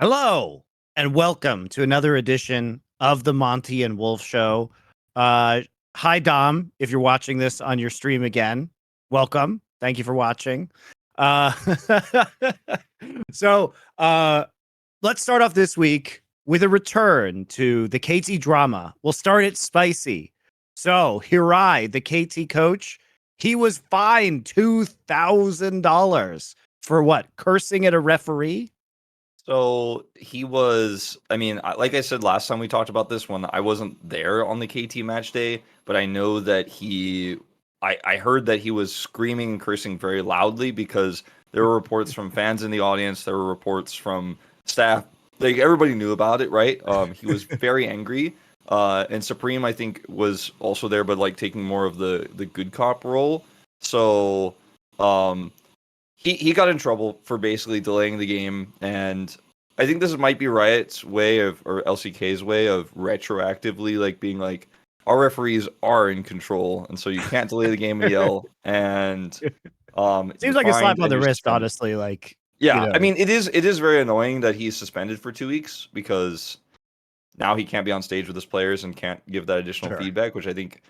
Hello and welcome to another edition of the Monte and Wolf Show. Hi, Dom. If you're watching this on your stream again, welcome. Thank you for watching. Uh, so let's start off this week with a return to the KT drama. We'll start it spicy. So Hirai, the KT coach, he was fined $2,000 for what? Cursing at a referee? So he was, like I said last time we talked about this one, I wasn't there on the KT match day, but I know that I heard that he was screaming and cursing very loudly because there were reports from fans in the audience, there were reports from staff, like everybody knew about it, right? He was very angry, and Supreme, I think, was also there, but like taking more of the good cop role. So, he got in trouble for basically delaying the game, and I think this might be Riot's way of, or LCK's way of retroactively like being like, our referees are in control, and so you can't delay the game and yell. And Seems like a slap on the wrist, honestly. Like, yeah, I mean, it is very annoying that he's suspended for 2 weeks because now he can't be on stage with his players and can't give that additional feedback, which I think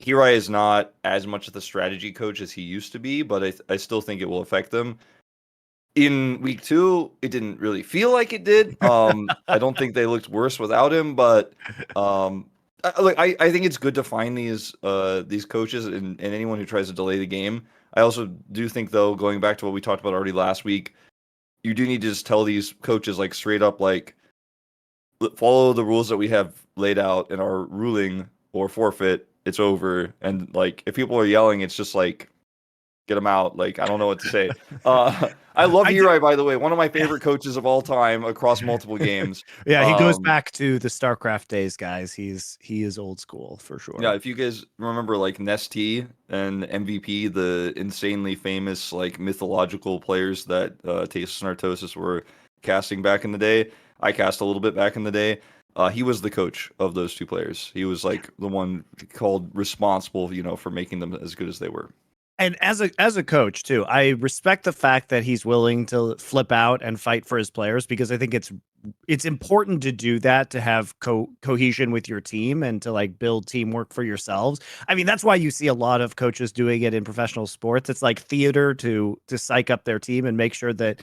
Hirai is not as much of the strategy coach as he used to be, but I still think it will affect them. In week 2, it didn't really feel like it did. I don't think they looked worse without him, but I think it's good to find these coaches and anyone who tries to delay the game. I also do think, though, going back to what we talked about already last week, you do need to just tell these coaches like straight up, like, follow the rules that we have laid out in our ruling or forfeit. It's over. And like, if people are yelling, it's just like, get them out. Like, I don't know what to say. I love Hirai, by the way, one of my favorite coaches of all time across multiple games. Yeah, he goes back to the StarCraft days, guys. He is old school for sure. Yeah, if you guys remember like Nesty and MVP, the insanely famous like mythological players that Taste Snartosis were casting back in the day. I cast a little bit back in the day. He was the coach of those two players. He was like the one called responsible, for making them as good as they were. And as a coach too, I respect the fact that he's willing to flip out and fight for his players, because I think it's important to do that, to have cohesion with your team and to like build teamwork for yourselves. I mean, that's why you see a lot of coaches doing it in professional sports. It's like theater to psych up their team and make sure that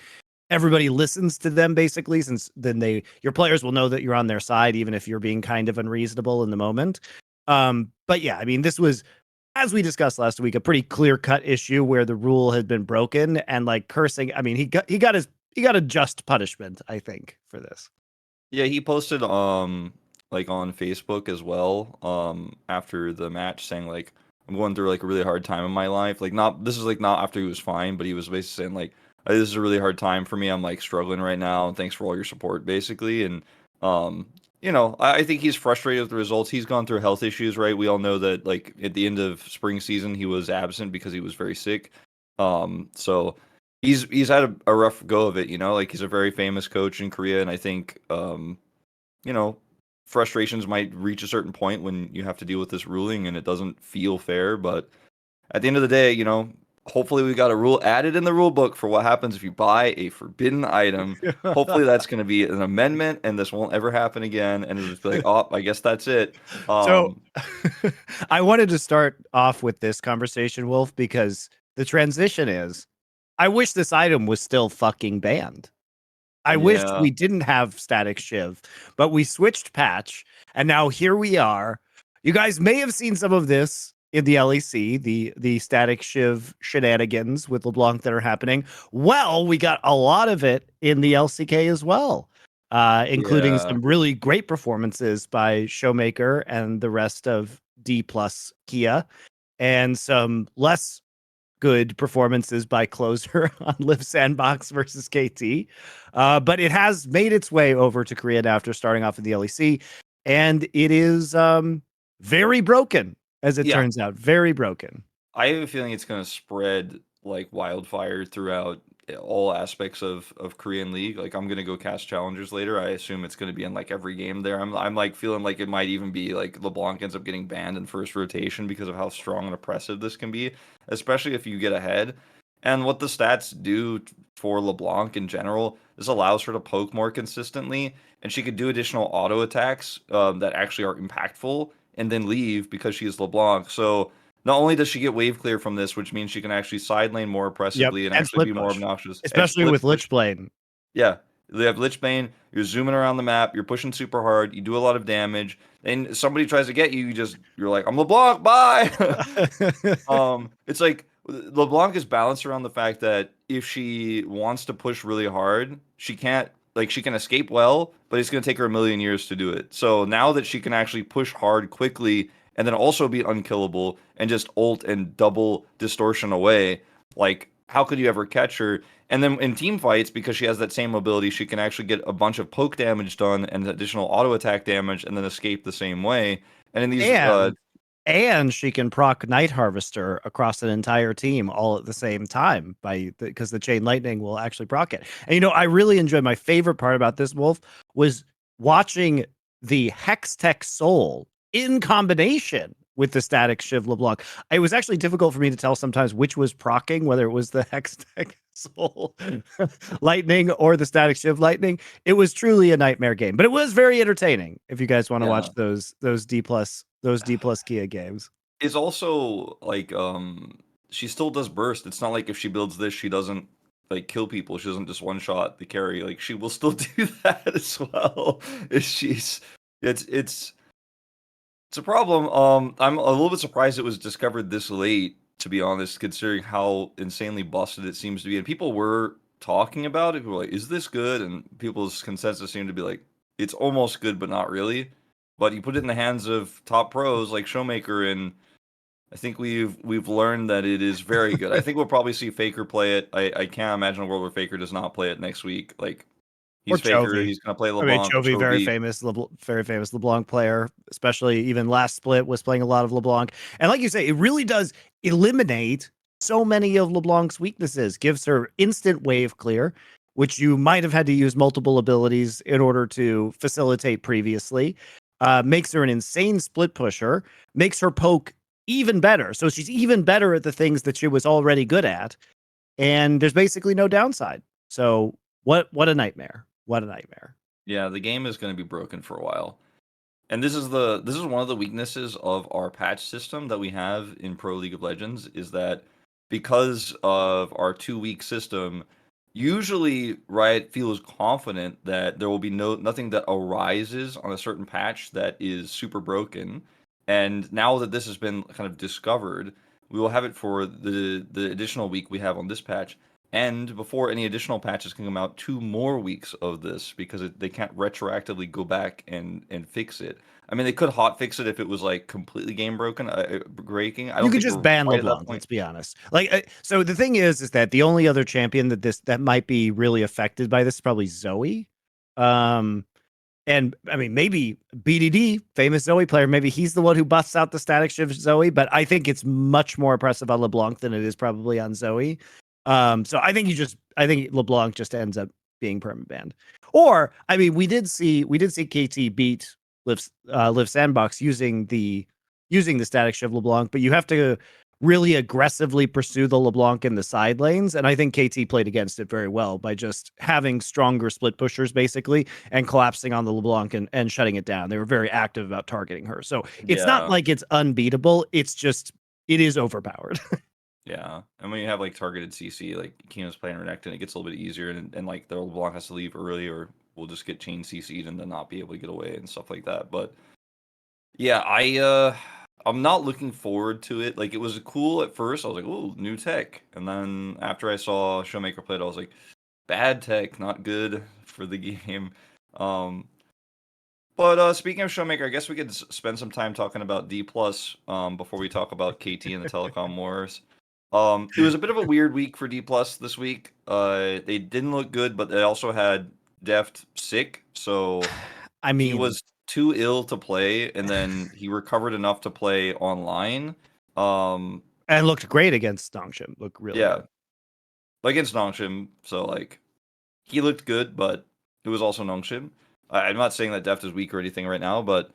everybody listens to them, basically, since then your players will know that you're on their side, even if you're being kind of unreasonable in the moment. But yeah, I mean, this was, as we discussed last week, a pretty clear-cut issue where the rule had been broken, and like cursing. I mean, he got a just punishment, I think, for this. Yeah, he posted like on Facebook as well after the match, saying like, I'm going through like a really hard time in my life. Like, this is like not after he was fine, but he was basically saying like, this is a really hard time for me. I'm like struggling right now, and thanks for all your support, basically. And I think he's frustrated with the results. He's gone through health issues, right? We all know that like at the end of spring season, he was absent because he was very sick. So he's had a rough go of it, like he's a very famous coach in Korea. And I think, frustrations might reach a certain point when you have to deal with this ruling and it doesn't feel fair. But at the end of the day, hopefully we got a rule added in the rule book for what happens if you buy a forbidden item. Hopefully that's going to be an amendment and this won't ever happen again. And it'll just be like, oh, I guess that's it. So I wanted to start off with this conversation, Wolf, because the transition is, I wish this item was still fucking banned. I wish we didn't have Statikk Shiv, but we switched patch, and now here we are. You guys may have seen some of this in the LEC, the Statikk Shiv shenanigans with LeBlanc that are happening. Well, we got a lot of it in the LCK as well, including some really great performances by Showmaker and the rest of Dplus KIA, and some less good performances by Closer on Live Sandbox versus KT. But it has made its way over to Korea after starting off in the LEC, and it is very broken, as it turns out. Very broken. I have a feeling it's going to spread like wildfire throughout all aspects of Korean League. Like, I'm going to go cast challengers later. I assume it's going to be in like every game there. I'm like feeling like it might even be like LeBlanc ends up getting banned in first rotation because of how strong and oppressive this can be, especially if you get ahead. And what the stats do for LeBlanc in general, this allows her to poke more consistently, and she could do additional auto attacks that actually are impactful, and then leave because she is LeBlanc. So not only does she get wave clear from this, which means she can actually side lane more Yep, oppressively and and actually split be more push, obnoxious, and especially split with push. Lich Blade. Yeah, they have Lich Bane. You're zooming around the map. You're pushing super hard. You do a lot of damage. And somebody tries to get you. You're like, I'm LeBlanc. Bye. It's like LeBlanc is balanced around the fact that if she wants to push really hard, she can't. Like she can escape well, but it's going to take her a million years to do it. So now that she can actually push hard quickly and then also be unkillable and just ult and double distortion away, like how could you ever catch her? And then in team fights, because she has that same ability, she can actually get a bunch of poke damage done and additional auto attack damage, and then escape the same way. And in these, and she can proc Night Harvester across an entire team all at the same time because the Chain Lightning will actually proc it. And I really enjoyed, my favorite part about this, Wolf, was watching the Hextech Soul in combination with the Statikk Shiv LeBlanc. It was actually difficult for me to tell sometimes which was procking, whether it was the Hextech Soul Lightning or the Statikk Shiv Lightning. It was truly a nightmare game, but it was very entertaining if you guys want to watch those Dplus KIA games. It's also like she still does burst. It's not like if she builds this, she doesn't like kill people. She doesn't just one shot the carry. Like she will still do that as well. It's a problem. I'm a little bit surprised it was discovered this late, to be honest, considering how insanely busted it seems to be. And people were talking about it. People were like, "Is this good?" And people's consensus seemed to be like, "It's almost good, but not really." But you put it in the hands of top pros like Showmaker, and I think we've learned that it is very good. I think we'll probably see Faker play it. I can't imagine a world where Faker does not play it next week. Like Or he's Faker, Chovy. he's gonna play I mean, LeBlanc, Chovy, very Chovy. famous, very famous LeBlanc player, especially even last split was playing a lot of LeBlanc. And like you say, it really does eliminate so many of LeBlanc's weaknesses, gives her instant wave clear, which you might have had to use multiple abilities in order to facilitate previously, makes her an insane split pusher, makes her poke even better. So she's even better at the things that she was already good at. And there's basically no downside. So what a nightmare. What a nightmare. Yeah, the game is going to be broken for a while. And this is one of the weaknesses of our patch system that we have in Pro League of Legends, is that because of our 2-week system, usually Riot feels confident that there will be nothing that arises on a certain patch that is super broken. And now that this has been kind of discovered, we will have it for the additional week we have on this patch. And before any additional patches can come out, 2 more weeks of this, because they can't retroactively go back and fix it. I mean, they could hot fix it if it was like completely game breaking. I You don't could think just we're ban quite at that LeBlanc. point. Let's be honest. Like, so the thing is that the only other champion that might be really affected by this is probably Zoe. And I mean, maybe BDD, famous Zoe player, maybe he's the one who busts out the Statikk Shiv Zoe, but I think it's much more impressive on LeBlanc than it is probably on Zoe. So I think LeBlanc just ends up being permanent banned. Or I mean, we did see KT beat Liv Sandbox using the Statikk Shiv LeBlanc, but you have to really aggressively pursue the LeBlanc in the side lanes. And I think KT played against it very well by just having stronger split pushers basically and collapsing on the LeBlanc and shutting it down. They were very active about targeting her. So it's not like it's unbeatable. It's just, it is overpowered. Yeah. And when you have like targeted CC, like Kiin was playing Renekton, it gets a little bit easier, and like the LeBlanc has to leave early, or we'll just get chain CC'd and then not be able to get away and stuff like that. But yeah, I'm not looking forward to it. Like, it was cool at first. I was like, "Ooh, new tech." And then after I saw Showmaker play it, I was like, "Bad tech, not good for the game." Um, but speaking of Showmaker, I guess we could spend some time talking about Dplus before we talk about KT and the Telecom Wars. It was a bit of a weird week for Dplus this week. They didn't look good, but they also had Deft sick, so I he mean, was too ill to play, and then he recovered enough to play online. Um, and looked great against Dongshim. Looked really yeah, good. against Nongshim, so like he looked good, but it was also Nongshim. I'm not saying that Deft is weak or anything right now, but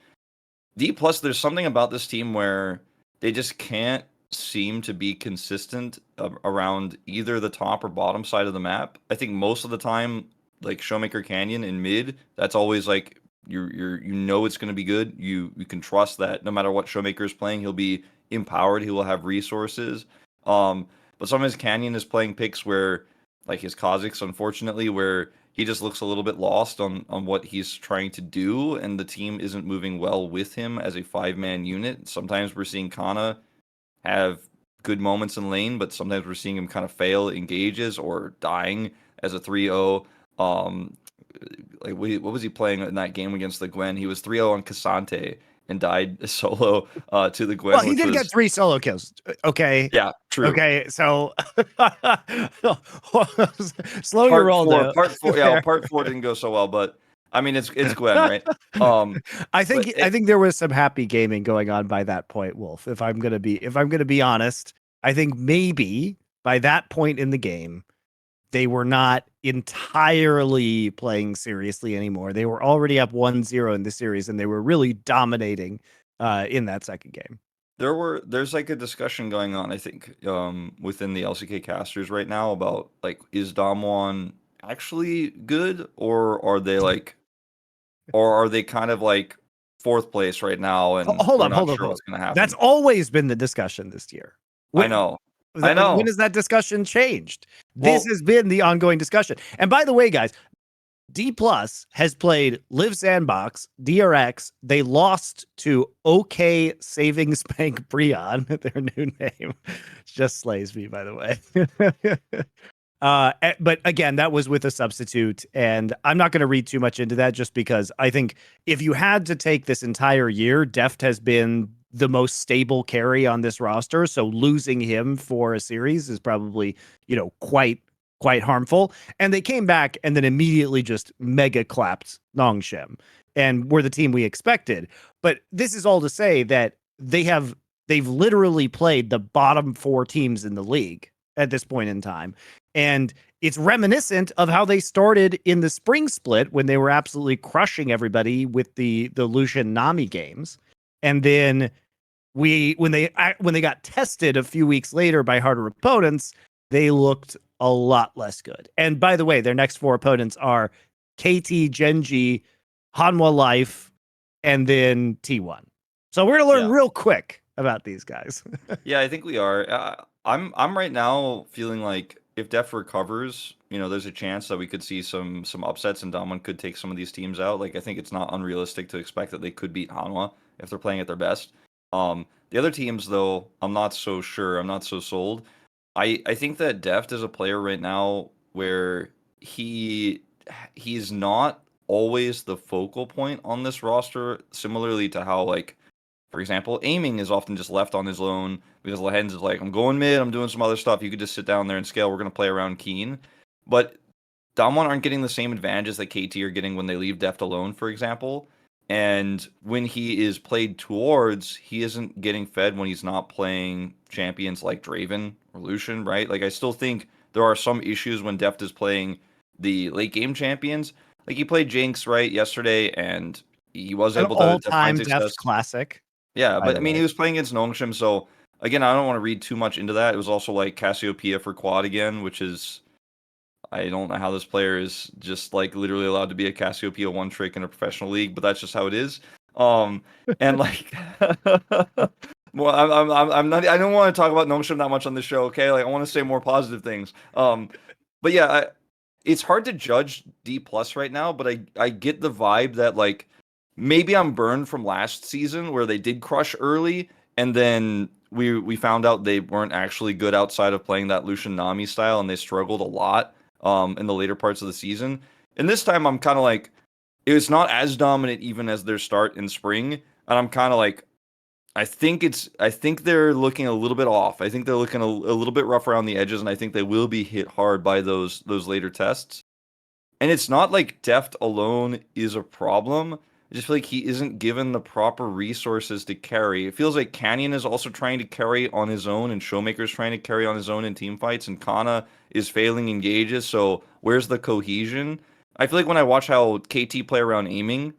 Dplus, there's something about this team where they just can't seem to be consistent around either the top or bottom side of the map. I think most of the time, like Showmaker Canyon in mid, that's always like you know it's going to be good. You can trust that no matter what Showmaker is playing, he'll be empowered. He will have resources. But sometimes Canyon is playing picks where, like his Kha'Zix, unfortunately, where he just looks a little bit lost on what he's trying to do, and the team isn't moving well with him as a 5-man unit. Sometimes we're seeing Kana have good moments in lane, but sometimes we're seeing him kind of fail engages or dying as a 3-0. Like what was he playing in that game against the Gwen? He was 3-0 on Cassante and died solo to the Gwen. Well, he did get 3 solo kills. Okay. Yeah, true. Okay, so slow your roll down. Part 4, yeah, part 4 didn't go so well, but I mean it's Gwen, right? I think there was some happy gaming going on by that point, Wolf. If I'm gonna be honest, I think maybe by that point in the game, they were not entirely playing seriously anymore. They were already up 1-0 in the series, and they were really dominating in that second game. There's like a discussion going on, I think, within the LCK casters right now about like, is Damwon actually good, or are they like, or are they kind of like 4th place right now and hold we're on, not sure what's going to happen? That's always been the discussion this year. I know. When has that discussion changed? This has been the ongoing discussion. And by the way, guys, Dplus has played Live Sandbox, DRX. They lost to OK Saving Spank Breon, their new name. Just slays me, by the way. But again, that was with a substitute, and I'm not going to read too much into that just because I think if you had to take this entire year, Deft has been the most stable carry on this roster, so losing him for a series is probably, quite harmful. And they came back and then immediately just mega clapped Nongshem and were the team we expected. But this is all to say that they've literally played the bottom 4 teams in the league at this point in time. And it's reminiscent of how they started in the spring split when they were absolutely crushing everybody with the Lucian Nami games. And then when they got tested a few weeks later by harder opponents, they looked a lot less good. And by the way, their next 4 opponents are KT, Gen.G, Hanwha Life, and then T1. So we're going to learn real quick about these guys. Yeah, I think we are. I'm right now feeling like if Def recovers, there's a chance that we could see some upsets and Damwon could take some of these teams out. Like, I think it's not unrealistic to expect that they could beat Hanwha if they're playing at their best. The other teams, though, I'm not so sure. I'm not so sold. I think that Deft is a player right now where he's not always the focal point on this roster, similarly to how, like, for example, aiming is often just left on his own because Lehens is like, I'm going mid, I'm doing some other stuff. You could just sit down there and scale. We're going to play around Kiin. But Damwon aren't getting the same advantages that KT are getting when they leave Deft alone, for example. And when he is played towards, he isn't getting fed when he's not playing champions like Draven or Lucian, right? Like, I still think there are some issues when Deft is playing the late game champions. Like, he played Jinx, right, yesterday, and he was able to find success. Deft classic. Yeah, but I mean, he was playing against Nongshem, so again, I don't want to read too much into that. It was also like Cassiopeia for quad again, which is, I don't know how this player is just like literally allowed to be a Cassiopeia one trick in a professional league, but that's just how it is. And like, well, I'm not. I don't want to talk about Nongshem that much on this show. Okay, like I want to say more positive things. But yeah, it's hard to judge Dplus right now, but I get the vibe that like maybe I'm burned from last season where they did crush early, and then we found out they weren't actually good outside of playing that Lucian Nami style, and they struggled a lot in the later parts of the season. And this time I'm kind of like, it's not as dominant even as their start in spring, and I'm kind of like, I think they're looking a little bit off. I think they're looking a little bit rough around the edges, and I think they will be hit hard by those later tests. And it's not like Deft alone is a problem. I just feel like he isn't given the proper resources to carry. It feels like Canyon is also trying to carry on his own, and Showmaker's trying to carry on his own in team fights, and Kana is failing engages. So where's the cohesion? I feel like when I watch how KT play around aiming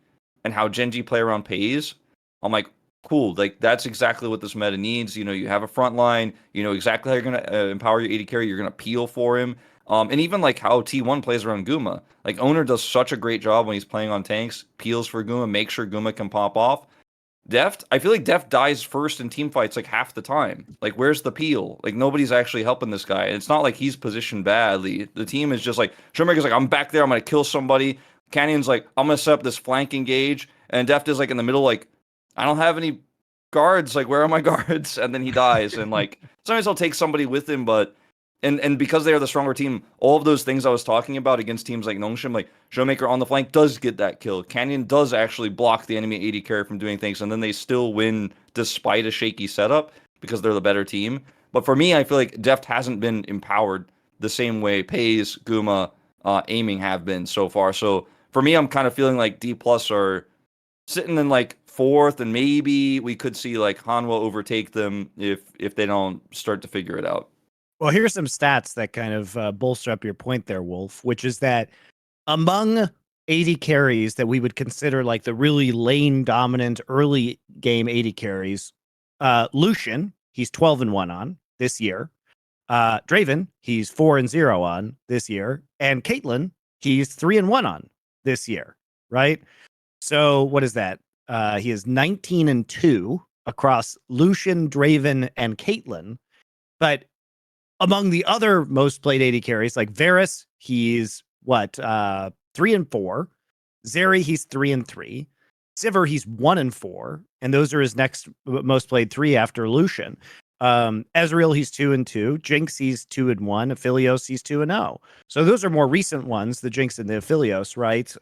and how Gen.G play around pays, I'm like, cool. Like that's exactly what this meta needs. You know, you have a front line. You know exactly how you're gonna empower your AD carry. You're gonna peel for him. And even like how T1 plays around Guma. Like Owner does such a great job when he's playing on tanks. Peels for Guma, make sure Guma can pop off. Deft, I feel like Deft dies first in team fights like half the time. Like, where's the peel? Like, nobody's actually helping this guy. And it's not like he's positioned badly. The team is just like, Showmaker's like, I'm back there, I'm gonna kill somebody. Canyon's like, I'm gonna set up this flank engage. And Deft is like in the middle, like, I don't have any guards. Like, where are my guards? And then he dies. And like, sometimes he'll take somebody with him, but and because they are the stronger team, all of those things I was talking about against teams like Nongshim, like Showmaker on the flank does get that kill. Canyon does actually block the enemy AD carry from doing things, and then they still win despite a shaky setup because they're the better team. But for me, I feel like Deft hasn't been empowered the same way Pays, Guma, Aiming have been so far. So for me, I'm kind of feeling like Dplus are sitting in like fourth, and maybe we could see like Hanwha overtake them if they don't start to figure it out. Well, here's some stats that kind of bolster up your point there, Wolf, which is that among 80 carries that we would consider like the really lane dominant early game 80 carries, Lucian, he's 12-1 on this year. Draven, he's 4-0 on this year. And Caitlyn, he's 3-1 on this year, right? So what is that? He is 19-2 across Lucian, Draven, and Caitlyn. But among the other most played 80 carries, like Varus, he's 3-4. Zeri, he's 3-3. Sivir, he's 1-4, and those are his next most played three after Lucian. Ezreal, he's 2-2. Jinx, he's 2-1. Aphelios, he's 2-0. So those are more recent ones, the Jinx and the Aphelios, right?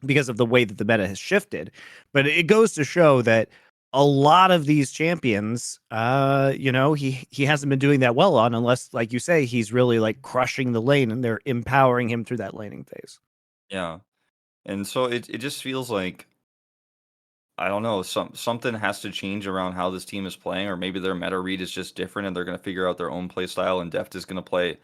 Because of the way that the meta has shifted. But it goes to show that a lot of these champions, he hasn't been doing that well on, unless, like you say, he's really like crushing the lane and they're empowering him through that laning phase. Yeah. And so it just feels like, I don't know, something has to change around how this team is playing, or maybe their meta read is just different and they're going to figure out their own play style, and Deft is going to play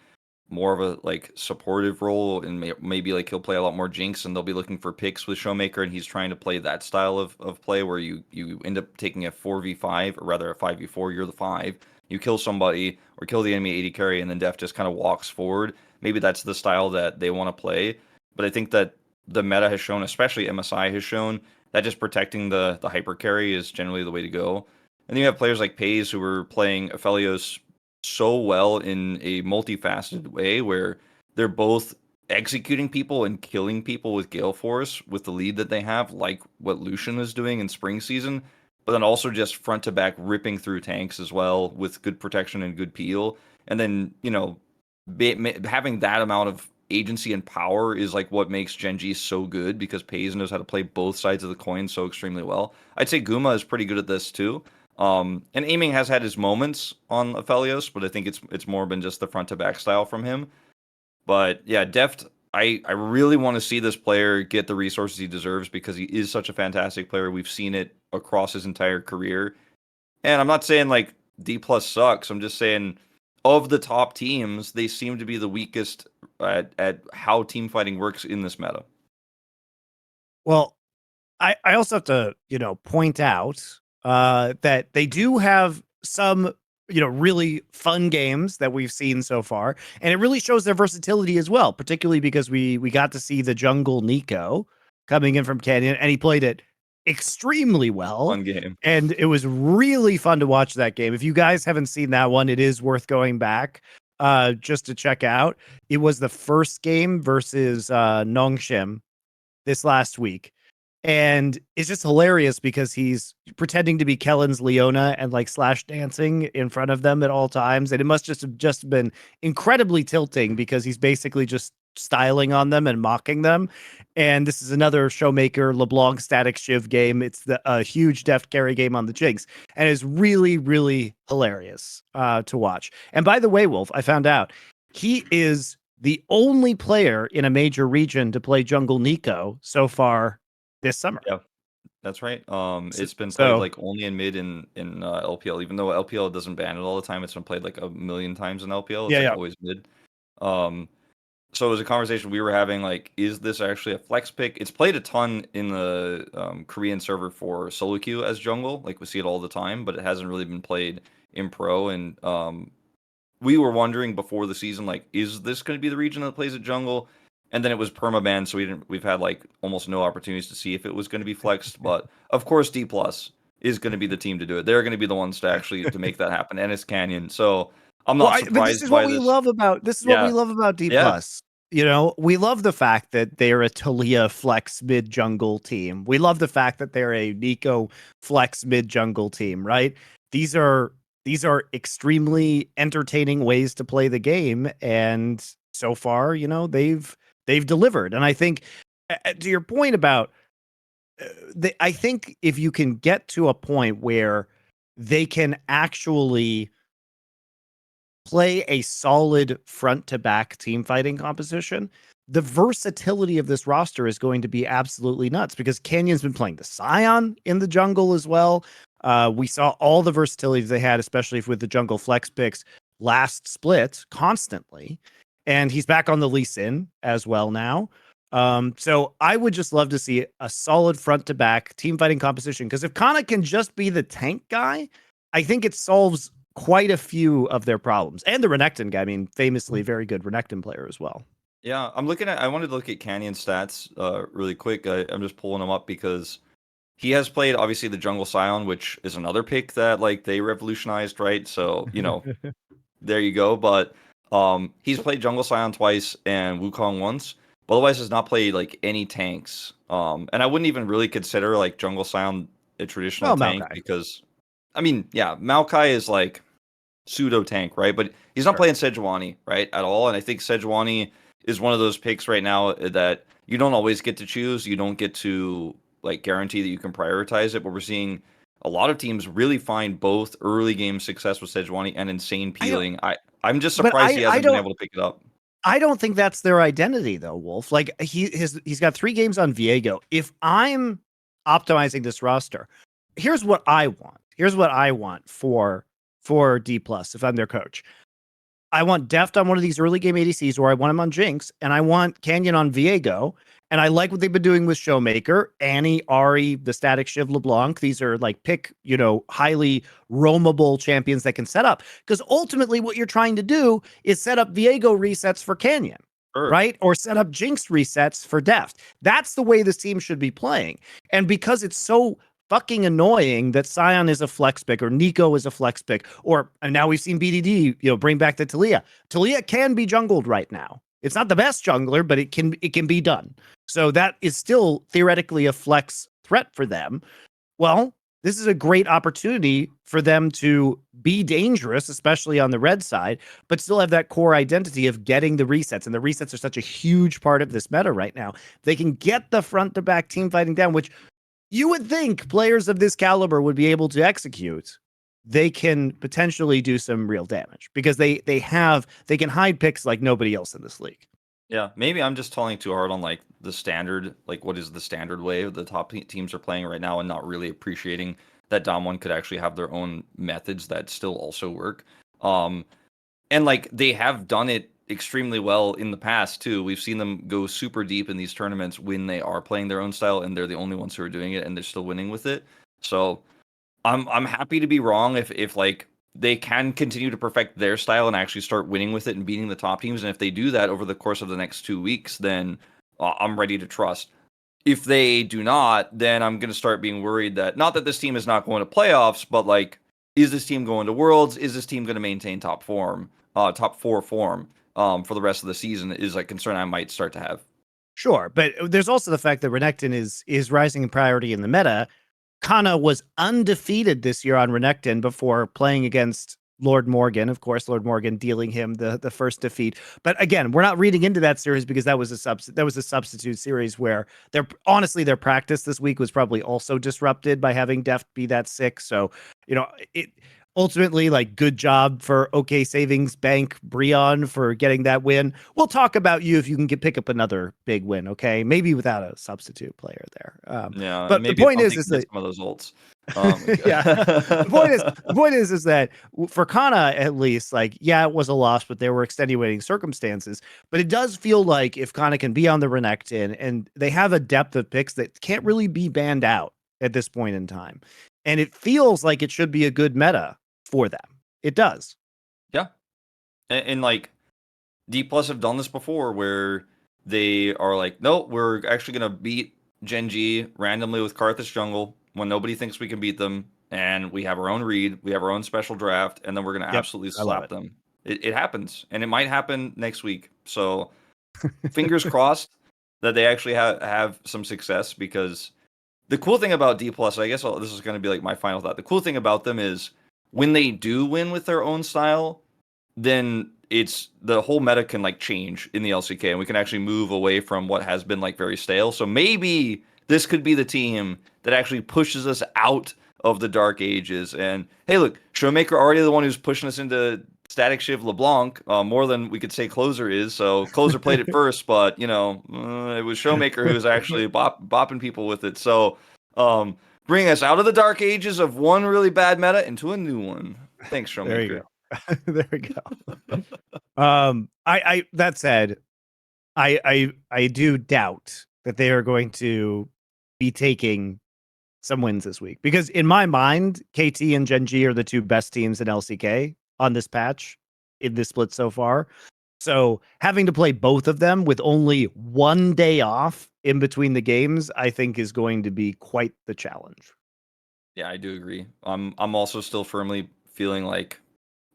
more of a like supportive role, and maybe like he'll play a lot more Jinx, and they'll be looking for picks with Showmaker, and he's trying to play that style of play where you end up taking a 4v5, or rather a 5v4, you're the 5, you kill somebody or kill the enemy AD carry, and then Deft just kind of walks forward. Maybe that's the style that they want to play. But I think that the meta has shown, especially MSI has shown, that just protecting the hyper carry is generally the way to go. And then you have players like Pays who are playing Aphelios so well in a multifaceted way, where they're both executing people and killing people with Gale Force with the lead that they have, like what Lucian is doing in spring season, but then also just front to back ripping through tanks as well with good protection and good peel. And then, having that amount of agency and power is like what makes Gen.G so good, because Pays knows how to play both sides of the coin so extremely well. I'd say Guma is pretty good at this too. And Aiming has had his moments on Aphelios, but I think it's more been just the front to back style from him. But yeah, Deft, I really want to see this player get the resources he deserves, because he is such a fantastic player. We've seen it across his entire career. And I'm not saying like Dplus sucks. I'm just saying, of the top teams, they seem to be the weakest at how team fighting works in this meta. Well, I also have to, point out that they do have some, really fun games that we've seen so far. And it really shows their versatility as well, particularly because we got to see the jungle Nico coming in from Canyon, and he played it extremely well. Fun game. And it was really fun to watch that game. If you guys haven't seen that one, it is worth going back just to check out. It was the first game versus Nongshim this last week. And it's just hilarious because he's pretending to be Kellen's Leona and like slash dancing in front of them at all times. And it must just have just been incredibly tilting, because he's basically just styling on them and mocking them. And this is another Showmaker LeBlanc Statikk Shiv game. It's a huge deft carry game on the Jinx, and it's really, really hilarious to watch. And by the way, Wolf, I found out he is the only player in a major region to play Jungle Nico so far this summer. Yeah, that's right. It's been played like only in mid in LPL, even though LPL doesn't ban it all the time. It's been played like a million times in LPL. It's always mid. So it was a conversation we were having, like, is this actually a flex pick? It's played a ton in the Korean server for solo queue as jungle. Like, we see it all the time, but it hasn't really been played in pro. And we were wondering before the season, like, is this going to be the region that plays at jungle? And then it was permaban, so we've had like almost no opportunities to see if it was going to be flexed. But of course, Dplus is going to be the team to do it. They're going to be the ones to make that happen, and it's Canyon. So I'm not surprised but this is by what we this. love about what we love about D Yeah. Plus. You know, we love the fact that they're a Taliyah flex mid jungle team. We love the fact that they're a Nico flex mid jungle team, right? These are extremely entertaining ways to play the game, and so far, you know, they've delivered. And I think, to your point about, I think if you can get to a point where they can actually play a solid front to back team fighting composition, the versatility of this roster is going to be absolutely nuts, because Canyon's been playing the Scion in the jungle as well. We saw all the versatility they had, especially with the jungle flex picks last split constantly. And he's back on the Lee Sin as well now. So I would just love to see a solid front to back team fighting composition, because if Kana can just be the tank guy, I think it solves quite a few of their problems. And the Renekton guy, I mean, famously very good Renekton player as well. Yeah, I wanted to look at Canyon stats really quick. I'm just pulling them up because he has played obviously the Jungle Scion, which is another pick that like they revolutionized, right? So, you know, there you go. But he's played Jungle Scion twice and Wukong once, but otherwise has not played like any tanks. And I wouldn't even really consider like Jungle Scion a traditional tank because, I mean, yeah, Maokai is like pseudo tank, right? But he's not playing Sejuani, right, at all. And I think Sejuani is one of those picks right now that you don't always get to choose. You don't get to like guarantee that you can prioritize it. But we're seeing a lot of teams really find both early game success with Sejuani and insane peeling. I'm just surprised he hasn't been able to pick it up. I don't think that's their identity though, Wolf. Like he's got 3 games on Viego. If I'm optimizing this roster, here's what I want. Here's what I want for D Plus if I'm their coach. I want Deft on one of these early game ADCs, or I want him on Jinx, and I want Canyon on Viego. And I like what they've been doing with Showmaker, Annie, Ahri, the Statikk Shiv, LeBlanc. These are like highly roamable champions that can set up. Because ultimately what you're trying to do is set up Viego resets for Canyon, right? Or set up Jinx resets for Deft. That's the way this team should be playing. And because it's so fucking annoying that Scion is a flex pick or Nico is a flex pick, and now we've seen BDD, bring back the Taliyah. Taliyah can be jungled right now. It's not the best jungler, but it can be done. So that is still theoretically a flex threat for them. Well, this is a great opportunity for them to be dangerous, especially on the red side, but still have that core identity of getting the resets. And the resets are such a huge part of this meta right now. They can get the front to back team fighting down, which you would think players of this caliber would be able to execute. They can potentially do some real damage because they can hide picks like nobody else in this league. Yeah, maybe I'm just talking too hard on like the standard, like what is the standard way the top teams are playing right now, and not really appreciating that Dom1 could actually have their own methods that still also work. And like they have done it extremely well in the past too. We've seen them go super deep in these tournaments when they are playing their own style, and they're the only ones who are doing it, and they're still winning with it. So I'm happy to be wrong if like they can continue to perfect their style and actually start winning with it and beating the top teams. And if they do that over the course of the next 2 weeks, then I'm ready to trust. If they do not, then I'm going to start being worried that not that this team is not going to playoffs, but like, is this team going to Worlds? Is this team going to maintain top 4 form for the rest of the season? Is a concern I might start to have. Sure, but there's also the fact that Renekton is rising in priority in the meta. Kana was undefeated this year on Renekton before playing against Lord Morgan. Of course, Lord Morgan dealing him the first defeat. But again, we're not reading into that series because that was a substitute series where their practice this week was probably also disrupted by having Deft be that sick. So, it ultimately, like, good job for OK Savings Bank Breon for getting that win. We'll talk about you if you can pick up another big win, okay? Maybe without a substitute player there. Yeah, but the point is that some of those ults. Yeah. The point is that for Kana, at least, like, yeah, it was a loss, but there were extenuating circumstances. But it does feel like if Kana can be on the Renekton, and they have a depth of picks that can't really be banned out at this point in time. And it feels like it should be a good meta for them. It does. Yeah. And like, Dplus have done this before where they are like, no, we're actually going to beat Gen.G randomly with Karthus jungle when nobody thinks we can beat them. And we have our own read, we have our own special draft, and then we're going to absolutely slap them. It happens. And it might happen next week. So fingers crossed that they actually have some success, because the cool thing about Dplus, I guess this is going to be like my final thought. The cool thing about them is when they do win with their own style, then it's the whole meta can like change in the LCK, and we can actually move away from what has been like very stale. So maybe this could be the team that actually pushes us out of the dark ages. And hey, look, Showmaker already the one who's pushing us into Statikk Shiv LeBlanc, more than we could say Closer is. So Closer played it first, but you know, it was Showmaker who was actually bopping people with it. So bring us out of the dark ages of one really bad meta into a new one. Thanks, Showmaker. There you go. There we go. I that said, I do doubt that they are going to be taking some wins this week, because in my mind, KT and GenG are the two best teams in LCK on this patch in this split so far. So having to play both of them with only one day off in between the games, I think is going to be quite the challenge. Yeah, I do agree. I'm also still firmly feeling like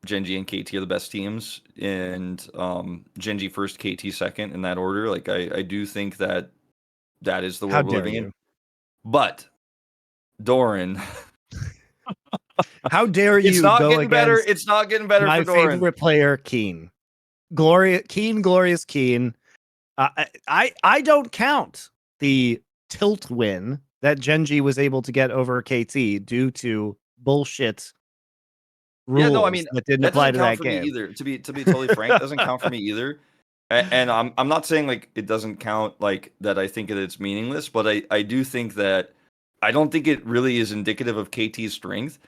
Gen.G and KT are the best teams, and Gen.G first, KT second in that order. Like I do think that is the world we're living in. But Doran, how dare you? It's not getting better. It's not getting better. My for Doran. favorite player, Kiin, glorious Kiin. I don't count the tilt win that Gen.G was able to get over KT due to bullshit rules. Yeah, no, I mean that didn't apply to that for game me either. To be totally frank, it doesn't count for me either. And I'm not saying like it doesn't count, like that I think that it's meaningless, but I do think that I don't think it really is indicative of KT's strength.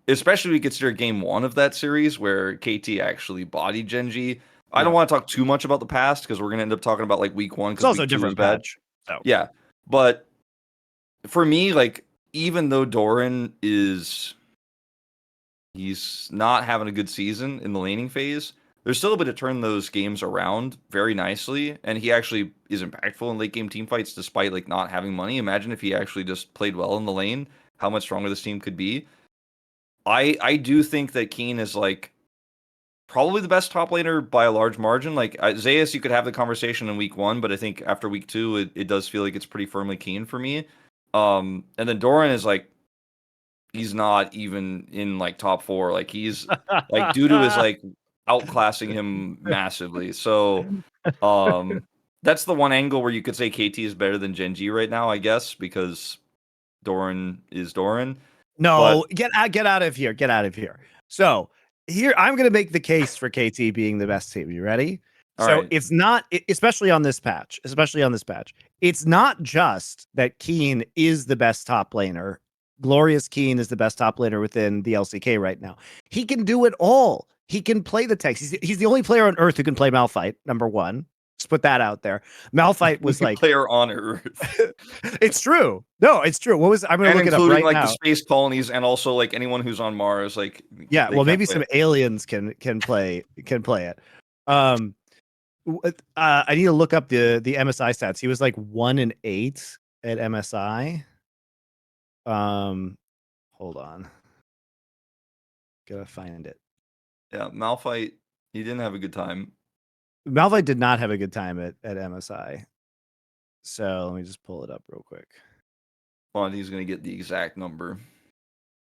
Especially when we consider game one of that series where KT actually bodied Gen.G. I don't want to talk too much about the past because we're gonna end up talking about like week one. It's also a different patch. So. Yeah, but for me, like, even though Doran he's not having a good season in the laning phase, there's still a bit to turn those games around very nicely, and he actually is impactful in late game team fights despite like not having money. Imagine if he actually just played well in the lane, how much stronger this team could be. I do think that Kiin is like probably the best top laner by a large margin. Like Zeus, you could have the conversation in week one, but I think after week two, it does feel like it's pretty firmly Kiin for me. And then Doran is like, he's not even in like top four. Like he's like Dudu is like outclassing him massively. So that's the one angle where you could say KT is better than Gen.G right now, I guess, because Doran is Doran. No, but get out of here. Get out of here. So here, I'm going to make the case for KT being the best team. You ready? So it's not, especially on this patch, it's not just that Kiin is the best top laner. Glorious Kiin is the best top laner within the LCK right now. He can do it all. He can play the tanks. He's the only player on Earth who can play Malphite, number one. Let's put that out there. Malphite was like player on Earth. It's true. No, it's true. What was I'm gonna look it up right like now. The space colonies and also like anyone who's on Mars. Like yeah, well maybe some aliens can play it. I need to look up the MSI stats. He was like 1-8 at MSI. Hold on. Gotta find it. Yeah, Malphite, he didn't have a good time. Malphite did not have a good time at MSI. So let me just pull it up real quick. Well, he's gonna get the exact number.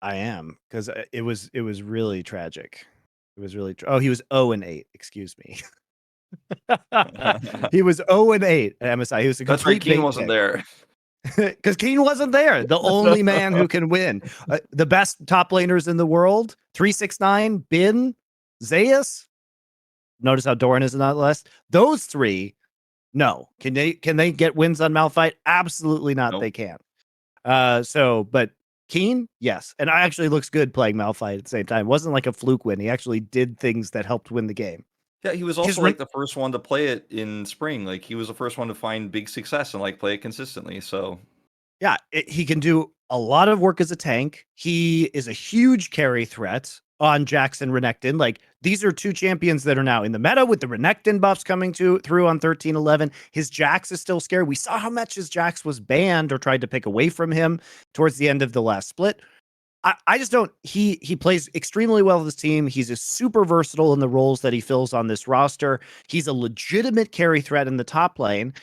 I am, because it was really tragic. It was really he was 0-8. Excuse me. He was 0-8 at MSI. He was a That's right. Kiin wasn't there. Because Kiin wasn't there. The only man who can win. The best top laners in the world: 369, Bin, Zeus. Notice how Doran is not less. Those three, no. Can they get wins on Malphite? Absolutely not. Nope. They can't. But Kiin, yes. And I actually looks good playing Malphite at the same time. It wasn't like a fluke win. He actually did things that helped win the game. Yeah, he was also like the first one to play it in spring. Like he was the first one to find big success and like play it consistently. So yeah, he can do a lot of work as a tank. He is a huge carry threat on Jackson Renekton. Like these are two champions that are now in the meta with the Renekton buffs coming through on 13-11. His Jax is still scary. We saw how much his Jax was banned or tried to pick away from him towards the end of the last split. I just don't. He plays extremely well with his team. He's a super versatile in the roles that he fills on this roster. He's a legitimate carry threat in the top lane.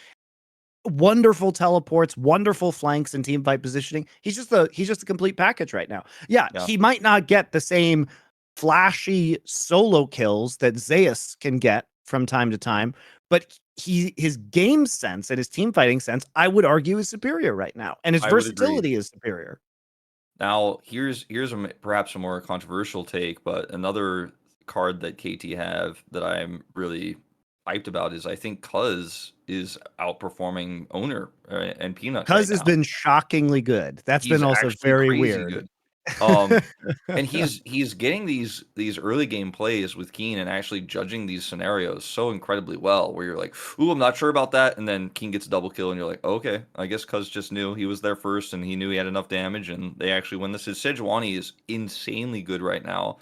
Wonderful teleports, wonderful flanks and team fight positioning. He's just a complete package right now. Yeah, he might not get the same flashy solo kills that Zeus can get from time to time, but his game sense and his team fighting sense, I would argue, is superior right now, and his versatility is superior. Now, here's perhaps a more controversial take, but another card that KT have that I'm really hyped about is I think Cuz is outperforming Owner and Peanut. Cuz has been shockingly good. That's He's been also very weird. Good. And he's getting these early game plays with Kiin and actually judging these scenarios so incredibly well, where you're like, ooh, I'm not sure about that, and then Kiin gets a double kill, and you're like, okay, I guess Cuz just knew he was there first, and he knew he had enough damage, and they actually win this. His Sejuani is insanely good right now.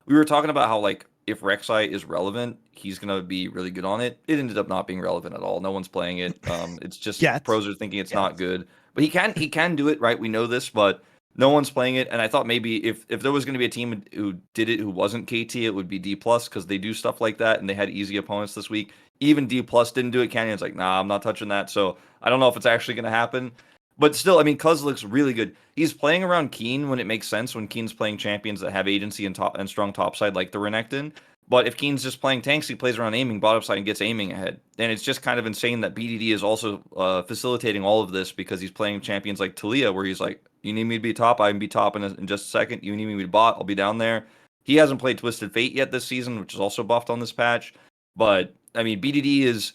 We were talking about how like if Rek'Sai is relevant, he's gonna be really good on it. It ended up not being relevant at all. No one's playing it. It's just pros are thinking it's not good. But he can do it, right? We know this, but no one's playing it. And I thought maybe if there was going to be a team who did it who wasn't KT, it would be Dplus because they do stuff like that and they had easy opponents this week. Even Dplus didn't do it. Canyon's like, nah, I'm not touching that. So I don't know if it's actually going to happen. But still, I mean, Cuz looks really good. He's playing around Kiin when it makes sense, when Kiin's playing champions that have agency and strong top side like the Renekton. But if Kiin's just playing tanks, he plays around aiming bottom side and gets aiming ahead. And it's just kind of insane that BDD is also facilitating all of this because he's playing champions like Taliyah, where he's like, you need me to be top, I can be top in just a second. You need me to be bot, I'll be down there. He hasn't played Twisted Fate yet this season, which is also buffed on this patch. But, I mean, BDD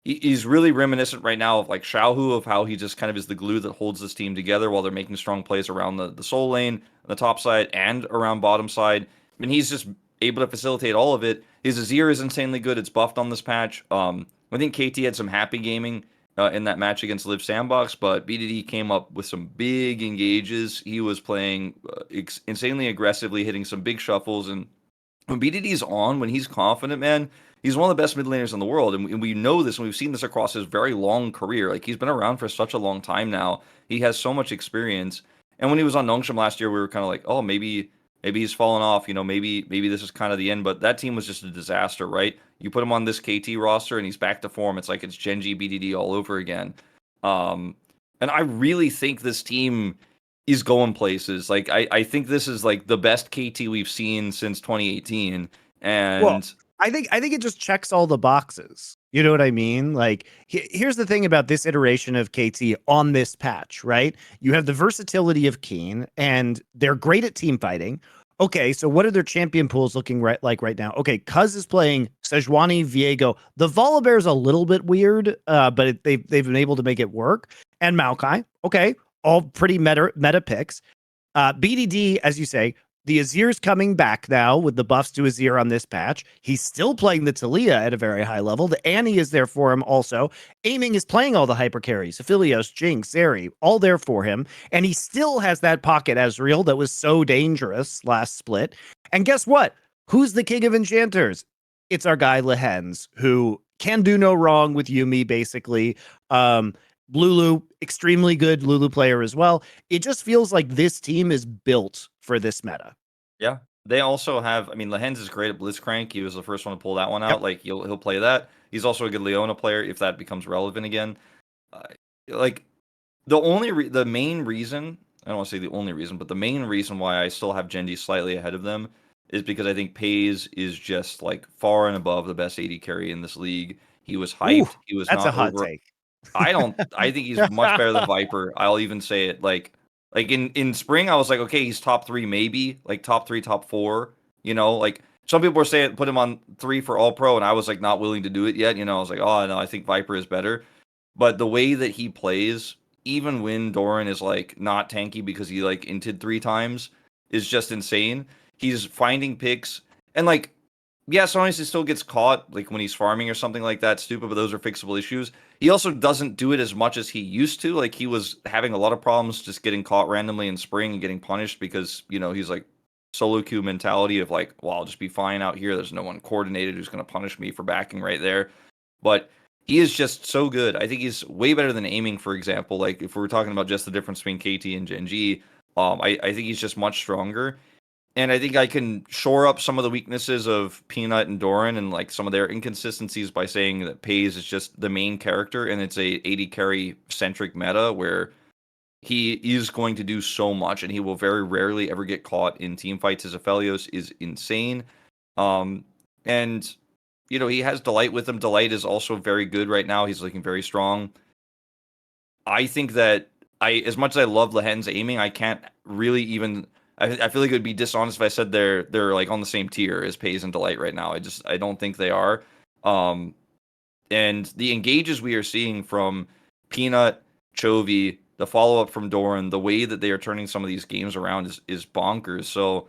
he's really reminiscent right now of like Xiaohu, of how he just kind of is the glue that holds this team together while they're making strong plays around the soul lane, the top side, and around bottom side. I mean, he's just able to facilitate all of it. His Azir is insanely good. It's buffed on this patch. I think KT had some happy gaming in that match against Live Sandbox, but BDD came up with some big engages. He was playing insanely aggressively, hitting some big shuffles. And when BDD's on, when he's confident, man, he's one of the best mid laners in the world. And we know this, and we've seen this across his very long career. Like, he's been around for such a long time now. He has so much experience. And when he was on Nongshim last year, we were kind of like, oh, maybe he's fallen off, maybe this is kind of the end, but that team was just a disaster, right? You put him on this KT roster and he's back to form. It's like it's Gen.G BDD all over again. And I really think this team is going places. Like, I think this is like the best KT we've seen since 2018. And well, I think it just checks all the boxes. You know what I mean? Like, here's the thing about this iteration of KT on this patch, right? You have the versatility of Kiin, and they're great at team fighting. Okay, so what are their champion pools looking like right now? Okay, Cuz is playing Sejuani, Viego. The Volibear's a little bit weird, but they've been able to make it work. And Maokai, okay, all pretty meta picks. BDD, as you say, the Azir's coming back now with the buffs to Azir on this patch. He's still playing the Taliyah at a very high level. The Annie is there for him also. Aiming is playing all the hyper carries. Aphelios, Jinx, Zeri, all there for him. And he still has that pocket Ezreal that was so dangerous last split. And guess what? Who's the king of enchanters? It's our guy Lehens, who can do no wrong with Yuumi, basically. Lulu, extremely good Lulu player as well. It just feels like this team is built for this meta. Yeah. They also have, I mean, Lehens is great at Blitzcrank. He was the first one to pull that one out. Like, he'll play that. He's also a good Leona player if that becomes relevant again. Like, the main reason, I don't want to say the only reason, but the main reason why I still have Gen.G slightly ahead of them is because I think Pays is just, like, far and above the best AD carry in this league. He was hyped. He was that's not a hot take. I think he's much better than Viper. I'll even say it. Like in spring, I was like, okay, he's top 3, maybe like top 3, top 4. Like some people were saying put him on 3 for All Pro, and I was like not willing to do it yet. I was like, oh no, I think Viper is better. But the way that he plays even when Doran is like not tanky because he like inted 3 times, is just insane. He's finding picks and like, yeah, sometimes he still gets caught like when he's farming or something like that, stupid, but those are fixable issues. He also doesn't do it as much as he used to. Like he was having a lot of problems just getting caught randomly in spring and getting punished because, you know, he's like solo queue mentality of like, well, I'll just be fine out here. There's no one coordinated who's going to punish me for backing right there. But he is just so good. I think he's way better than aiming, for example. Like if we were talking about just the difference between KT and GenG, I think he's just much stronger. And I think I can shore up some of the weaknesses of Peanut and Doran and like some of their inconsistencies by saying that Pays is just the main character and it's a AD carry centric meta where he is going to do so much and he will very rarely ever get caught in team fights. His Aphelios is insane. And you know, he has Delight with him. Delight is also very good right now. He's looking very strong. I think that as much as I love Lehen's aiming, I can't really even. I feel like it would be dishonest if I said they're like on the same tier as Pays and Delight right now. I don't think they are. And the engages we are seeing from Peanut, Chovy, the follow up from Doran, the way that they are turning some of these games around is bonkers. So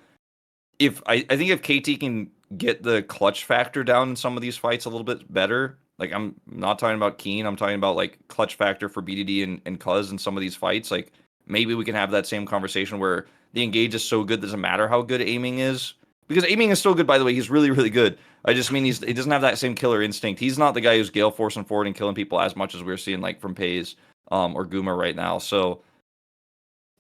if I think if KT can get the clutch factor down in some of these fights a little bit better, like I'm not talking about Kiin, I'm talking about like clutch factor for BDD and Cuz in some of these fights. Like maybe we can have that same conversation where the engage is so good, doesn't matter how good aiming is. Because aiming is still good, by the way. He's really, really good. I just mean he doesn't have that same killer instinct. He's not the guy who's Gale forcing forward and killing people as much as we're seeing like from Pays or Guma right now. So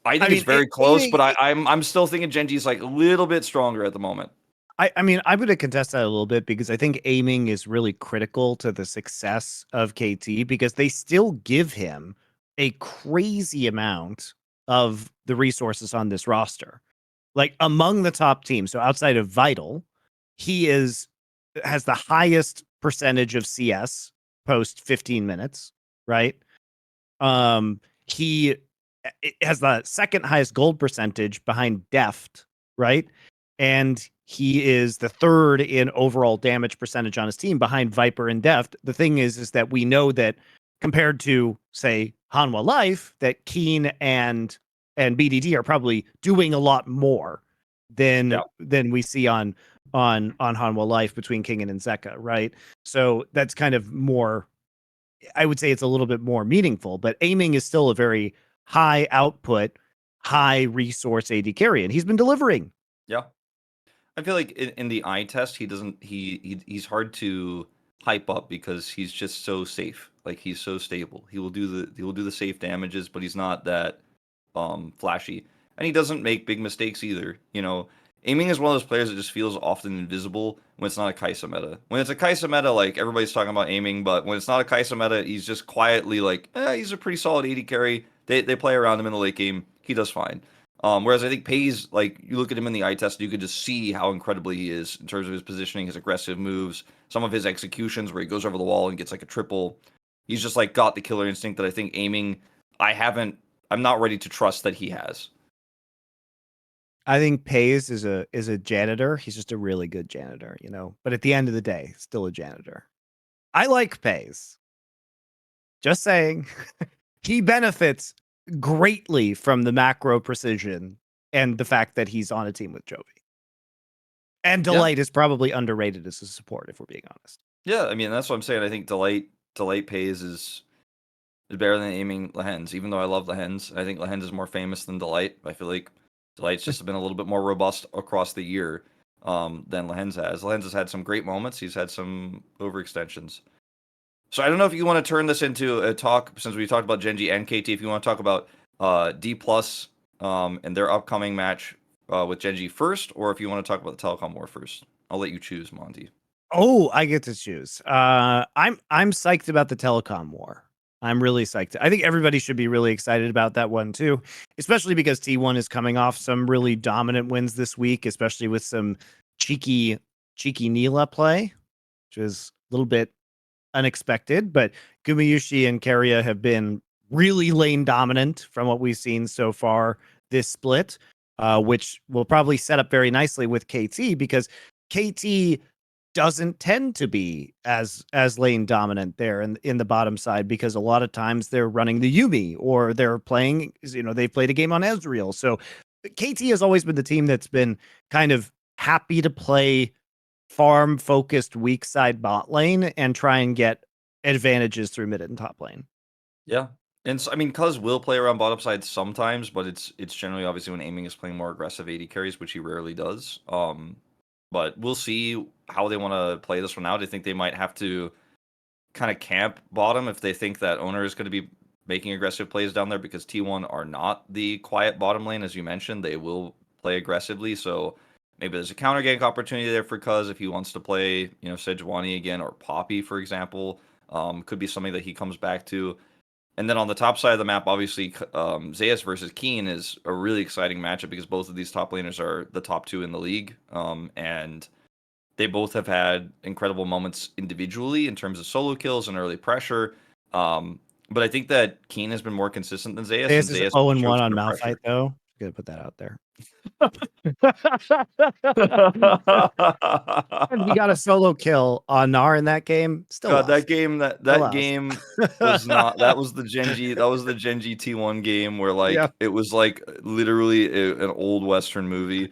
I think it's very close, but I'm still thinking Gen.G's like a little bit stronger at the moment. I mean, I'm going to contest that a little bit because I think aiming is really critical to the success of KT because they still give him a crazy amount of the resources on this roster. Like among the top teams, so outside of Vital, he has the highest percentage of CS post 15 minutes, right? He has the second highest gold percentage behind Deft, right? And he is the third in overall damage percentage on his team behind Viper and Deft. The thing is that we know that compared to, say, Hanwha Life, that Kiin and BDD are probably doing a lot more than we see on Hanwha Life between King and Zeka, right? So that's kind of more, I would say it's a little bit more meaningful, but aiming is still a very high output, high resource AD carry, and he's been delivering. Yeah. I feel like in the eye test, he's hard to hype up because he's just so safe. Like he's so stable. He will do the safe damages, but he's not that flashy. And he doesn't make big mistakes either. You know, aiming is one of those players that just feels often invisible when it's not a Kai'Sa meta. When it's a Kai'Sa meta, like everybody's talking about aiming, but when it's not a Kai'Sa meta, he's just quietly like, he's a pretty solid AD carry. They play around him in the late game. He does fine. Whereas I think Pays, like you look at him in the eye test, you could just see how incredibly he is in terms of his positioning, his aggressive moves, some of his executions where he goes over the wall and gets like a triple. He's just like got the killer instinct that I think aiming, I'm not ready to trust that he has. I think Pays is a janitor. He's just a really good janitor, you know. But at the end of the day, still a janitor. I like Pays. Just saying. He benefits greatly from the macro precision and the fact that he's on a team with Chovy. And Delight is probably underrated as a support, if we're being honest. Yeah, I mean that's what I'm saying. I think Delight Pays is better than aiming Lehen's, even though I love Lehen's. I think Lehen's is more famous than Delight. I feel like Delight's just been a little bit more robust across the year than Lehen's has. Lehen's has had some great moments. He's had some overextensions. So I don't know if you want to turn this into a talk, since we talked about Gen.G and KT, if you want to talk about Dplus and their upcoming match with Gen.G first, or if you want to talk about the Telecom War first. I'll let you choose, Monty. Oh, I get to choose. I'm psyched about the Telecom War. I'm really psyched. I think everybody should be really excited about that one too, especially because T1 is coming off some really dominant wins this week, especially with some cheeky Neela play, which is a little bit unexpected. But Gumayushi and Keria have been really lane dominant from what we've seen so far this split, which will probably set up very nicely with KT because KT doesn't tend to be as lane dominant there in the bottom side, because a lot of times they're running the Yuumi, or they're playing, they've played a game on Ezreal. So KT has always been the team that's been kind of happy to play farm focused weak side bot lane and try and get advantages through mid and top lane. Yeah. And so, I mean, Cuz will play around bottom side sometimes, but it's generally obviously when aiming is playing more aggressive AD carries, which he rarely does. But we'll see how they want to play this one out. I think they might have to kind of camp bottom if they think that owner is going to be making aggressive plays down there, because T1 are not the quiet bottom lane, as you mentioned. They will play aggressively. So maybe there's a counter gank opportunity there for Cuz if he wants to play, Sejuani again, or Poppy, for example. Could be something that he comes back to. And then on the top side of the map, obviously, Zeus versus Kiin is a really exciting matchup, because both of these top laners are the top 2 in the league. And they both have had incredible moments individually in terms of solo kills and early pressure. But I think that Kiin has been more consistent than Zeus. Zeus And is Zeus 0-1 chokes on under Malphite, pressure. though. Gonna put that out there. And he got a solo kill on Gnar in that game. Still God, lost. that game was not. That was the Gen.G. That was the Gen.G T1 game where Yeah. it was literally an old Western movie.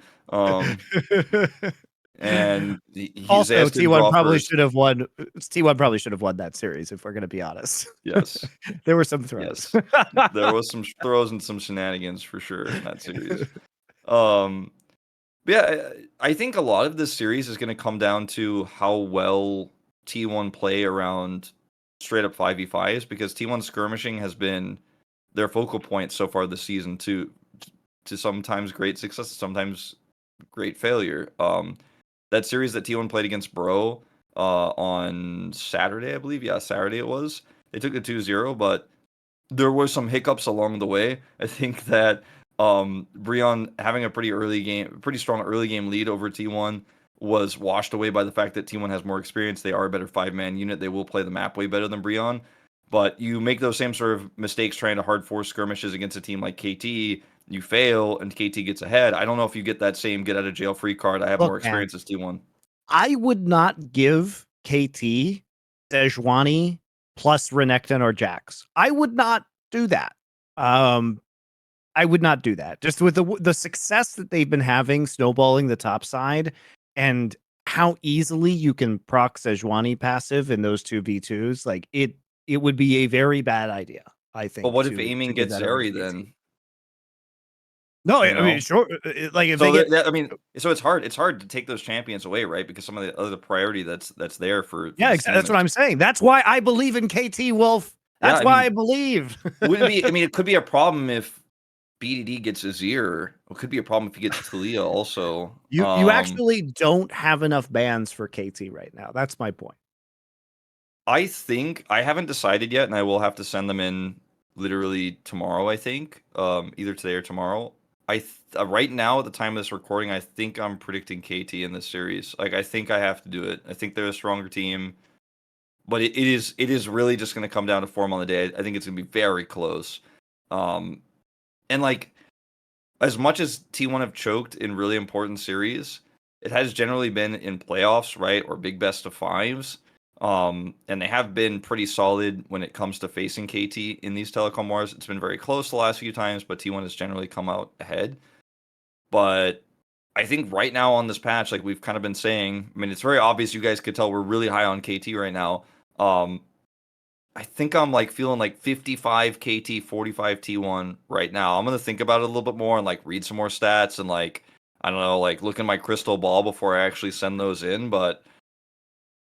And Also, Zeus didn't T1 draw probably first. should have won. T1 probably should have won that series, if we're gonna be honest. Yes, There were some throws. yes, there was some throws and some shenanigans for sure in that series. Um, but yeah, I think a lot of this series is going to come down to how well T1 play around straight up 5v5s, because T1 skirmishing has been their focal point so far this season, to sometimes great success, sometimes great failure. That series that T1 played against Bro on Saturday, I believe. Yeah, Saturday it was. They took it 2-0, but there were some hiccups along the way. I think that Breon having a pretty strong early game lead over T1 was washed away by the fact that T1 has more experience. They are a better 5-man unit. They will play the map way better than Breon. But you make those same sort of mistakes trying to hard force skirmishes against a team like KT, you fail, and KT gets ahead. I don't know if you get that same get out of jail free card. I have more experience as T1. I would not give KT Sejuani plus Renekton or Jax. I would not do that. I would not do that. Just with the success that they've been having snowballing the top side, and how easily you can proc Sejuani passive in those 2v2s, like it would be a very bad idea, I think. But what if aiming gets Zeri then? No, I mean, sure. Like if they get, I mean, so it's hard. It's hard to take those champions away, right? Because some of the other priority that's there for yeah, exactly. That's what I'm saying. That's why I believe in KT Wolf. That's why I believe. Would it be? I mean, it could be a problem if BDD gets Azir. It could be a problem if he gets Taliyah also. You actually don't have enough bans for KT right now. That's my point. I think I haven't decided yet, and I will have to send them in literally tomorrow. I think either today or tomorrow. Right now at the time of this recording, I think I'm predicting KT in this series. Like, I think I have to do it. I think they're a stronger team, but it is really just going to come down to form on the day. I think it's going to be very close. And like, as much as T1 have choked in really important series, it has generally been in playoffs, right, or big best of fives. And they have been pretty solid when it comes to facing KT in these telecom wars. It's been very close the last few times, but T1 has generally come out ahead. But I think right now on this patch, like we've kind of been saying, I mean, it's very obvious. You guys could tell we're really high on KT right now. I think I'm like feeling like 55 KT, 45 T1 right now. I'm going to think about it a little bit more and like read some more stats and like, I don't know, like look in my crystal ball before I actually send those in. But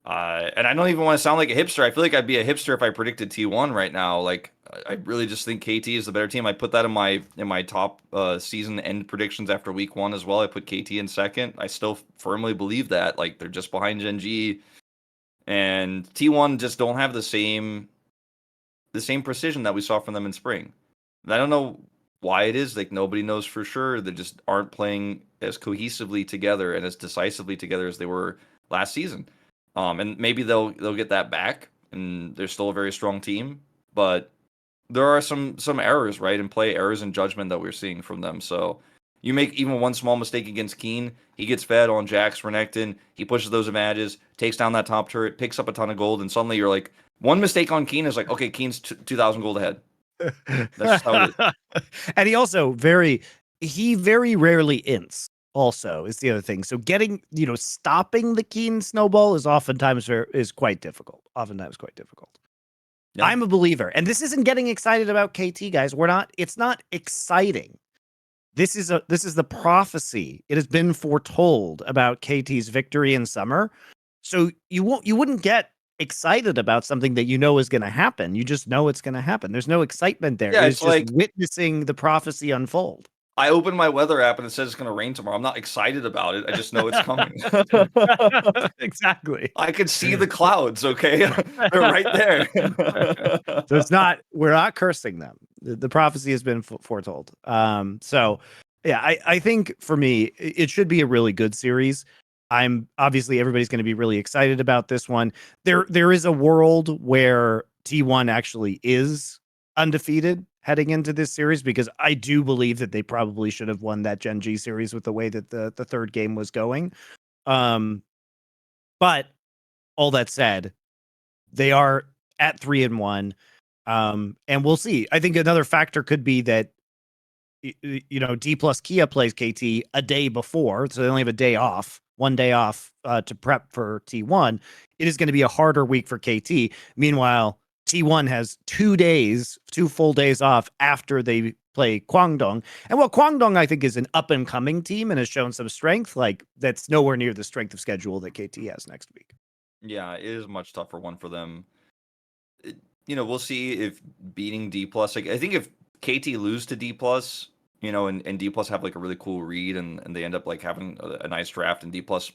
and I don't even want to sound like a hipster. I feel like I'd be a hipster if I predicted T1 right now. Like, I really just think KT is the better team. I put that in my top season end predictions after week 1 as well. I put KT in second. I still firmly believe that. Like, they're just behind Gen.G, and T1 just don't have the same precision that we saw from them in spring. And I don't know why it is. Like, nobody knows for sure. They just aren't playing as cohesively together and as decisively together as they were last season. And maybe they'll get that back, and they're still a very strong team. But there are some errors, right, in play, errors in judgment that we're seeing from them. So You make even one small mistake against Kiin, he gets fed on Jax, Renekton, he pushes those advantages, takes down that top turret, picks up a ton of gold, and suddenly you're like, one mistake on Kiin is like, okay, Kiin's 2,000 gold ahead. That's just how it is. And he also very rarely ints. Also, is the other thing. So getting, stopping the Kiin snowball is oftentimes quite difficult. Oftentimes quite difficult. Yeah. I'm a believer, and this isn't getting excited about KT, guys. It's not exciting. This is the prophecy. It has been foretold about KT's victory in summer. So you wouldn't get excited about something that you know is going to happen. You just know it's going to happen. There's no excitement there. Yeah, it's just like witnessing the prophecy unfold. I open my weather app and it says it's going to rain tomorrow. I'm not excited about it. I just know it's coming. Exactly. I could see the clouds. Okay, they're right there. So we're not cursing them. The prophecy has been foretold. So yeah, I think for me, it should be a really good series. Obviously everybody's going to be really excited about this one. There is a world where T1 actually is undefeated heading into this series, because I do believe that they probably should have won that Gen.G series with the way that the third game was going. But all that said, they are at 3-1. And we'll see. I think another factor could be that Dplus KIA plays KT a day before, so they only have one day off to prep for T1. It is going to be a harder week for KT. Meanwhile, T1 has 2 full days off after they play Kwangdong. And while Kwangdong, I think, is an up-and-coming team and has shown some strength, like, that's nowhere near the strength of schedule that KT has next week. Yeah, it is a much tougher one for them. We'll see if beating Dplus, like, I think if KT lose to Dplus, and Dplus have like a really cool read and they end up like having a nice draft, and Dplus,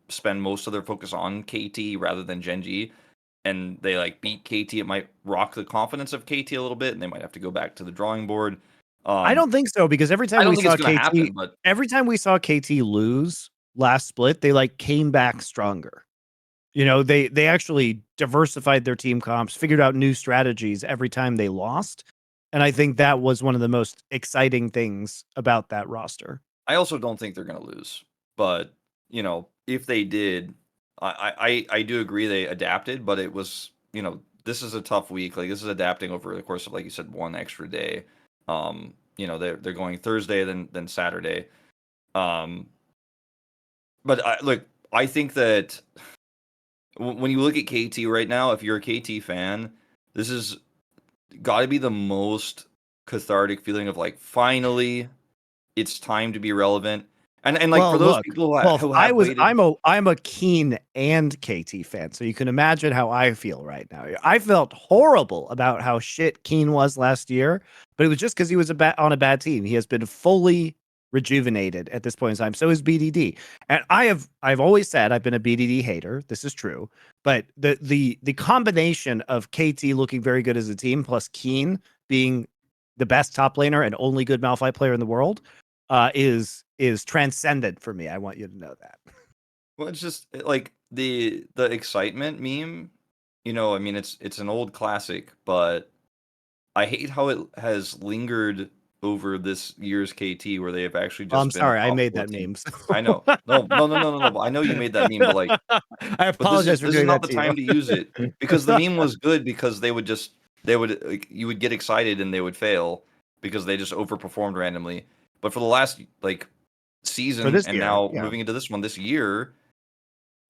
spend most of their focus on KT rather than Gen.G, and they like beat KT, it might rock the confidence of KT a little bit, and they might have to go back to the drawing board. I don't think so, because every time we saw KT lose last split, they like came back stronger. They actually diversified their team comps, figured out new strategies every time they lost. And I think that was one of the most exciting things about that roster. I also don't think they're going to lose, but if they did, I do agree they adapted, but it was, this is a tough week. Like, this is adapting over the course of, like you said, one extra day. They're going Thursday, then Saturday. But I think that when you look at KT right now, if you're a KT fan, this is got to be the most cathartic feeling of like, finally, it's time to be relevant. And like, well, for those people who have waited... I'm a Kiin and KT fan, so you can imagine how I feel right now. I felt horrible about how shit Kiin was last year, but it was just because he was on a bad team. He has been fully rejuvenated at this point in time. So is BDD, and I've always said I've been a BDD hater. This is true, but the combination of KT looking very good as a team plus Kiin being the best top laner and only good Malphite player in the world is transcendent for me. I want you to know that. Well, it's just like the excitement meme. I mean, it's an old classic, but I hate how it has lingered over this year's KT, where they have actually just. I'm sorry, I made that meme. I know. No. I know you made that meme, but like, I apologize for doing that. This is not the time to use it, because the meme was good because you would get excited and they would fail because they just overperformed randomly. But for the last season and now moving into this one this year,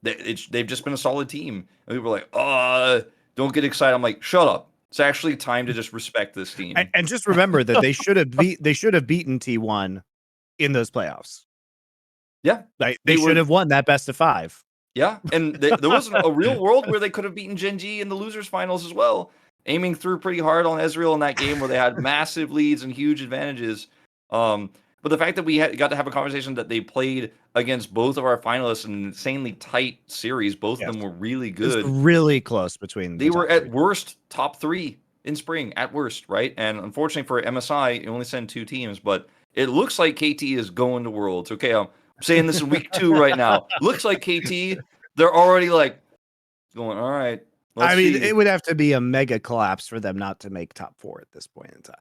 they've just been a solid team. And people are like, don't get excited. I'm like, shut up. It's actually time to just respect this team. And just remember that they should have beaten T1 in those playoffs. Yeah. They should have won that best of 5. Yeah. And there was a real world where they could have beaten Gen.G in the losers finals as well, aiming through pretty hard on Ezreal in that game where they had massive leads and huge advantages. But the fact that we got to have a conversation that they played against both of our finalists in an insanely tight series, both of them were really good. It was really close between. They were at worst top 3 in spring, at worst, right? And unfortunately for MSI, you only send 2 teams, but it looks like KT is going to Worlds. Okay, I'm saying this in week 2 right now. Looks like KT, they're already like going, all right. I mean, it would have to be a mega collapse for them not to make top 4 at this point in time.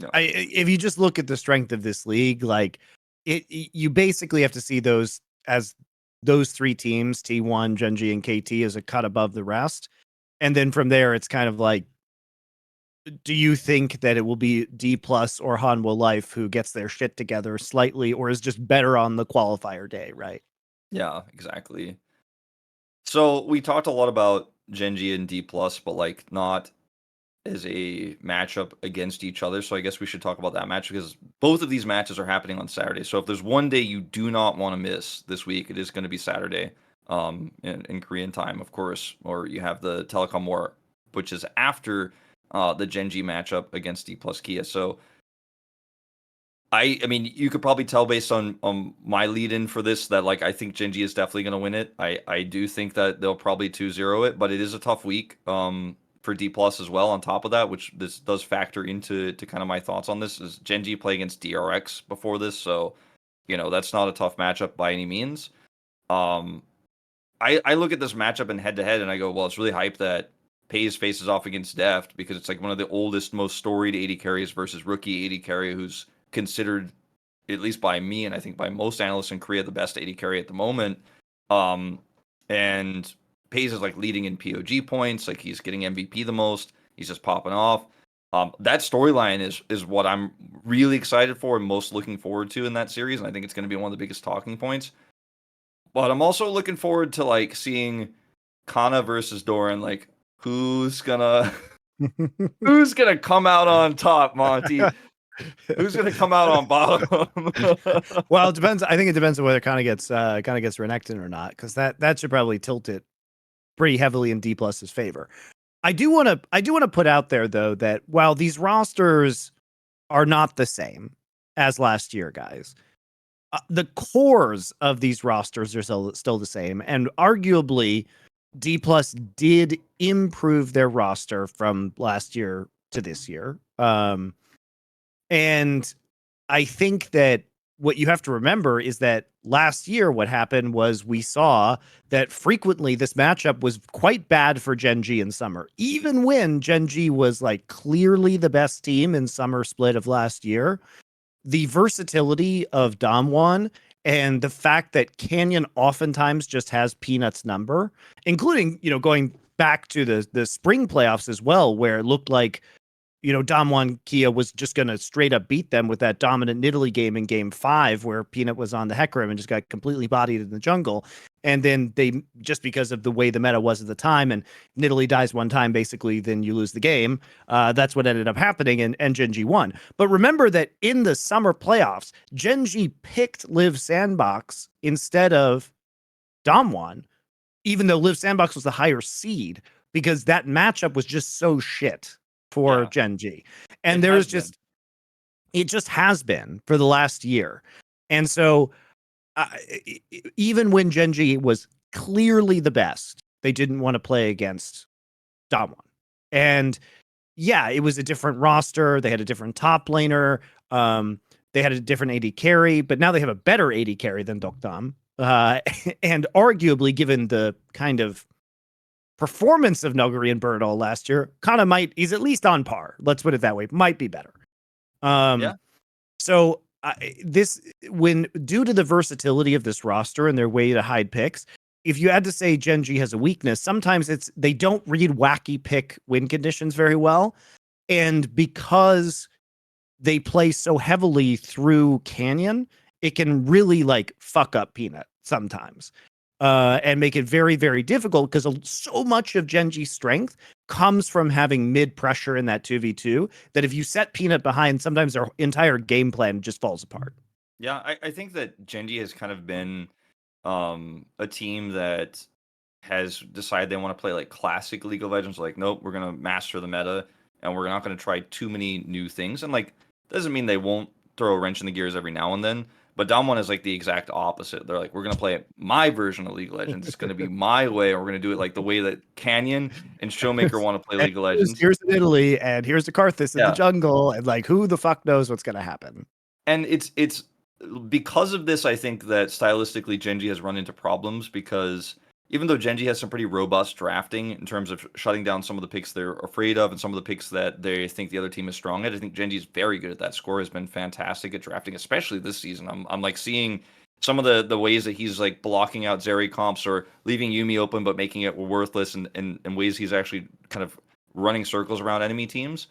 Yeah. If you just look at the strength of this league, like you basically have to see those as those three teams, T1, Gen.G, and KT, as a cut above the rest. And then from there, it's kind of like, do you think that it will be Dplus or Hanwha Life who gets their shit together slightly, or is just better on the qualifier day, right? Yeah, exactly. So we talked a lot about Gen.G and Dplus, but like not as a matchup against each other. So I guess we should talk about that match because both of these matches are happening on Saturday. So if there's one day you do not want to miss this week, it is going to be Saturday, in Korean time, of course. Or you have the Telecom War, which is after the Gen.G matchup against Dplus KIA. So I mean, you could probably tell based on my lead in for this that like I think Gen.G is definitely going to win it. I do think that they'll probably 2-0 it, but it is a tough week for Dplus as well. On top of that, which this does factor into kind of my thoughts on this, is Gen.G play against DRX before this, so that's not a tough matchup by any means. I look at this matchup in head to head and I go, well, it's really hype that Pays faces off against Deft because it's like one of the oldest, most storied AD carries versus rookie AD carry who's considered, at least by me and I think by most analysts in Korea, the best AD carry at the moment. And Pays is like leading in POG points, like he's getting MVP the most. He's just popping off. That storyline is what I'm really excited for and most looking forward to in that series, and I think it's going to be one of the biggest talking points. But I'm also looking forward to like seeing Kana versus Doran, like who's gonna come out on top, Monty? Who's gonna come out on bottom? Well, it depends. I think it depends on whether Kana gets Renekton or not, because that should probably tilt it pretty heavily in Dplus's favor. I do want to put out there though that while these rosters are not the same as last year, guys, the cores of these rosters are still the same, and arguably Dplus did improve their roster from last year to this year. And I think that what you have to remember is that last year, what happened was we saw that frequently this matchup was quite bad for Gen.G in summer, even when Gen.G was like clearly the best team in summer split of last year. The versatility of Damwon and the fact that Canyon oftentimes just has Peanut's number, including, going back to the spring playoffs as well, where it looked like, Damwon KIA was just going to straight up beat them with that dominant Nidalee game in game 5, where Peanut was on the Hecarim and just got completely bodied in the jungle. And then they, just because of the way the meta was at the time, and Nidalee dies one time, basically, then you lose the game. That's what ended up happening, and Gen.G won. But remember that in the summer playoffs, Gen.G picked Live Sandbox instead of Damwon, even though Live Sandbox was the higher seed, because that matchup was just so shit for Gen.G. And it just has been for the last year. And so even when Gen.G was clearly the best, they didn't want to play against Damwon. And yeah, it was a different roster. They had a different top laner. They had a different AD carry, but now they have a better AD carry than Dokdam. And arguably, given the kind of performance of Nuguri and Burdal last year, he's at least on par. Let's put it that way. Might be better. So due to the versatility of this roster and their way to hide picks, if you had to say Gen.G has a weakness, sometimes they don't read wacky pick win conditions very well. And because they play so heavily through Canyon, it can really like fuck up Peanut sometimes. And make it very, very difficult because so much of Gen.G's strength comes from having mid pressure in that 2v2 that if you set Peanut behind, sometimes their entire game plan just falls apart. Yeah, I think that Gen.G has kind of been a team that has decided they want to play like classic League of Legends. Like, nope, we're going to master the meta and we're not going to try too many new things. And like, doesn't mean they won't throw a wrench in the gears every now and then. But Damwon is like the exact opposite. They're like, we're going to play my version of League of Legends. It's going to be my way, and we're going to do it like the way that Canyon and Showmaker want to play League of Legends. Here's Italy, and here's the Karthus in the jungle, and like, who the fuck knows what's going to happen? And it's because of this, I think that stylistically Gen.G has run into problems because even though Gen.G has some pretty robust drafting in terms of shutting down some of the picks they're afraid of and some of the picks that they think the other team is strong at, I think Gen.G is very good at that. Score has been fantastic at drafting, especially this season. I'm like seeing some of the ways that he's like blocking out Zeri comps or leaving Yuumi open but making it worthless, and ways he's actually kind of running circles around enemy teams.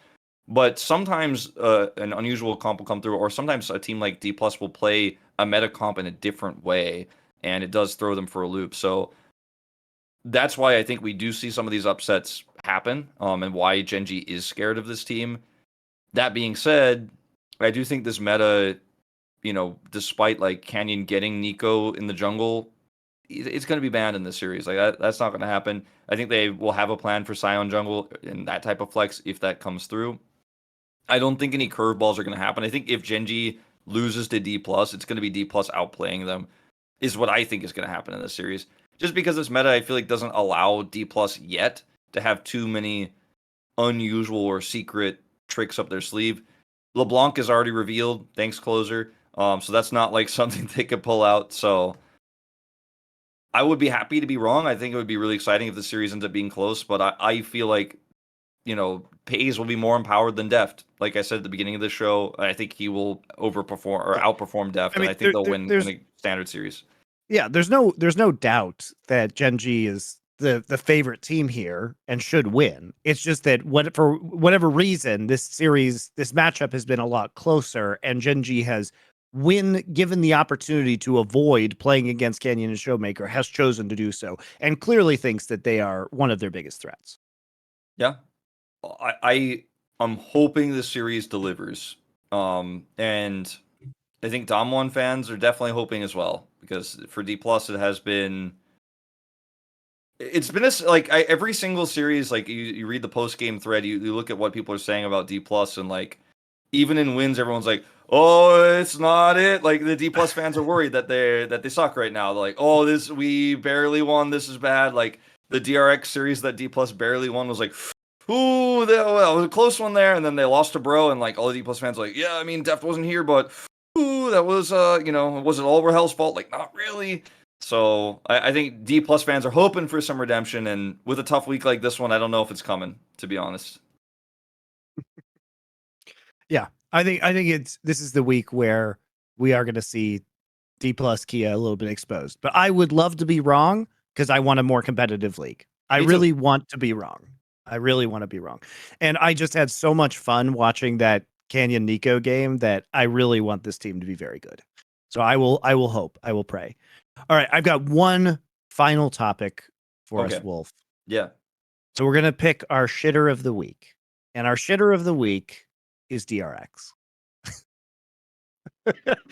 But sometimes an unusual comp will come through, or sometimes a team like Dplus will play a meta comp in a different way, and it does throw them for a loop. So that's why I think we do see some of these upsets happen, and why Gen.G is scared of this team. That being said, I do think this meta, despite like Canyon getting Nico in the jungle, it's going to be banned in this series. Like that's not going to happen. I think they will have a plan for Sion jungle and that type of flex if that comes through. I don't think any curveballs are going to happen. I think if Gen.G loses to Dplus, it's going to be Dplus outplaying them, is what I think is going to happen in this series. Just because this meta, I feel like, doesn't allow Dplus yet to have too many unusual or secret tricks up their sleeve. LeBlanc is already revealed. Thanks, closer. So that's not like something they could pull out. So I would be happy to be wrong. I think it would be really exciting if the series ends up being close. But I feel like, FaZe will be more empowered than Deft. Like I said at the beginning of the show, I think he will overperform or outperform Deft. And I think they'll win in a standard series. Yeah, there's no doubt that Gen.G is the favorite team here and should win. It's just that for whatever reason, this matchup has been a lot closer, and Gen.G has, when given the opportunity to avoid playing against Canyon and Showmaker, has chosen to do so, and clearly thinks that they are one of their biggest threats. Yeah, I'm hoping the series delivers, and I think Dom1 fans are definitely hoping as well, because for Dplus it's been like every single series, like you read the post game thread, you look at what people are saying about Dplus, and like even in wins, everyone's like, "Oh, it's not it." Like the Dplus fans are worried that they suck right now. They're like, "Oh, we barely won. This is bad." Like the DRX series that Dplus barely won was like, "Ooh, that was a close one there," and then they lost to Bro, and like all the Dplus fans were like, "Yeah, I mean, Deft wasn't here, but ooh, that was was it all Rahel's fault?" Like, not really. So I think Dplus fans are hoping for some redemption, and with a tough week like this one, I don't know if it's coming, to be honest. Yeah, I think this is the week where we are going to see Dplus KIA a little bit exposed. But I would love to be wrong, because I want a more competitive league. I really want to be wrong. I really want to be wrong. And I just had so much fun watching that Canyon Nico game that I really want this team to be very good. So I will hope. I will pray. All right, I've got one final topic for us, Wolf. Yeah. So we're going to pick our shitter of the week. And our shitter of the week is DRX.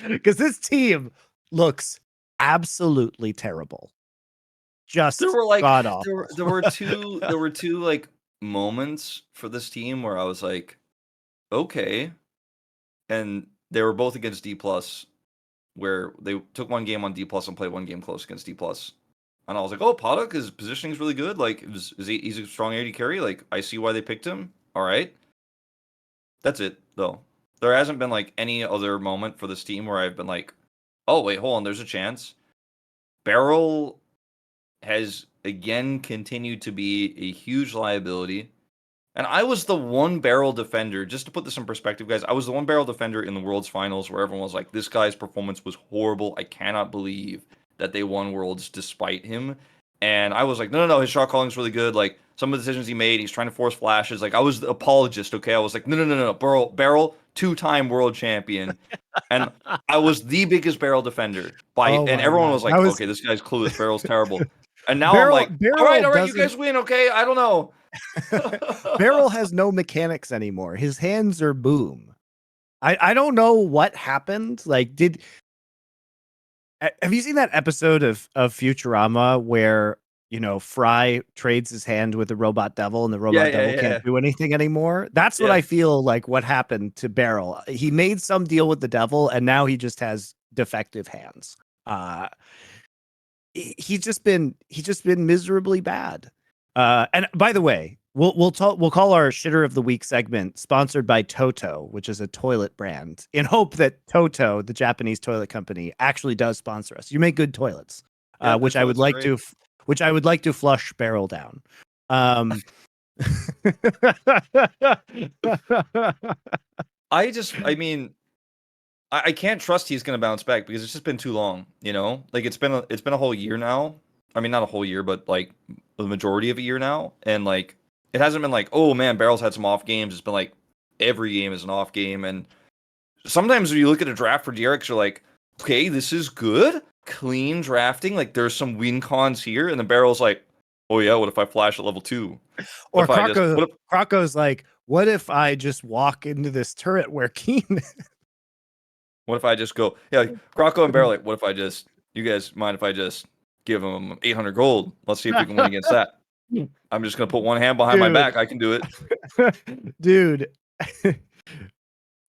Because this team looks absolutely terrible. Just there were like god awful. there were two like moments for this team where I was like, okay. And they were both against Dplus, where they took one game on Dplus and played one game close against Dplus. And I was like, oh, Paddock, his positioning is really good. Like, he's a strong AD carry. Like, I see why they picked him. All right. That's it, though. There hasn't been, like, any other moment for this team where I've been like, oh, wait, hold on, there's a chance. Beryl has, again, continued to be a huge liability. And I was the one Beryl defender, just to put this in perspective, guys, I was the one Beryl defender in the Worlds Finals where everyone was like, this guy's performance was horrible. I cannot believe that they won Worlds despite him. And I was like, no, his shot calling is really good. Like, some of the decisions he made, he's trying to force flashes. Like, I was the apologist, okay? I was like, no. Beryl, two-time world champion. And I was the biggest Beryl defender. And everyone was like, okay, this guy's clueless. Beryl's terrible. And now I'm like, all right, you guys win, okay? I don't know. Beryl has no mechanics anymore. His hands are boom. I don't know what happened. Like, have you seen that episode of Futurama where, Fry trades his hand with the robot devil and the robot devil can't do anything anymore? That's what I feel like what happened to Beryl. He made some deal with the devil and now he just has defective hands. He's just been miserably bad. And by the way, we'll call our shitter of the week segment sponsored by Toto, which is a toilet brand, in hope that Toto, the Japanese toilet company, actually does sponsor us. You make good toilets, which I would like to which I would like to flush Beryl down. I mean, I can't trust he's going to bounce back because it's just been too long, you know? Like it's been a whole year now. I mean, not a whole year, but like the majority of a year now, and like it hasn't been like, oh man, Beryl's had some off games. It's been like every game is an off game, and sometimes when you look at a draft for DRX, you're like, okay, this is good, clean drafting. Like there's some win cons here, and the Beryl's like, oh yeah, what if I flash at level 2? Or Croco's like, what if I just walk into this turret where Kiin is? What if I just go, yeah, like, Croco and Beryl, like, what if I just, you guys mind if I just give them 800 gold? Let's see if we can win against that. I'm just going to put one hand behind my back. I can do it. Dude.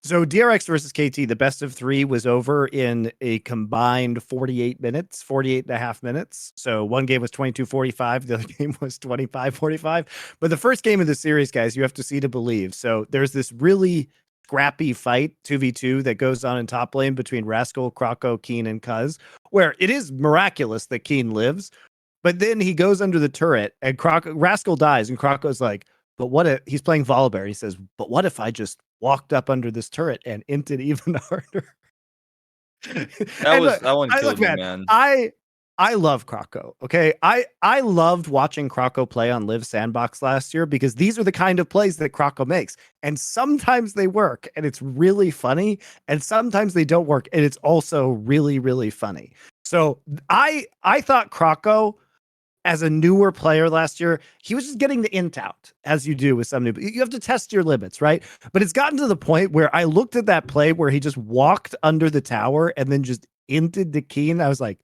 So DRX versus KT, the best of 3 was over in a combined 48 and a half minutes. So one game was 22:45. The other game was 25:45. But the first game of the series, guys, you have to see to believe. So there's this really scrappy fight 2v2 that goes on in top lane between Rascal, Croco, Kiin, and Cuz, where it is miraculous that Kiin lives. But then he goes under the turret and Rascal dies, and Croco's like, but what if he's playing Volibear? He says, but what if I just walked up under this turret and inted even harder? That one killed me, man. I love Croco. Okay. I loved watching Croco play on Live Sandbox last year because these are the kind of plays that Croco makes. And sometimes they work and it's really funny. And sometimes they don't work. And it's also really, really funny. So I thought Croco, as a newer player last year, he was just getting the int out, as you do with some new. You have to test your limits, right? But it's gotten to the point where I looked at that play where he just walked under the tower and then just inted the Kiin. I was like,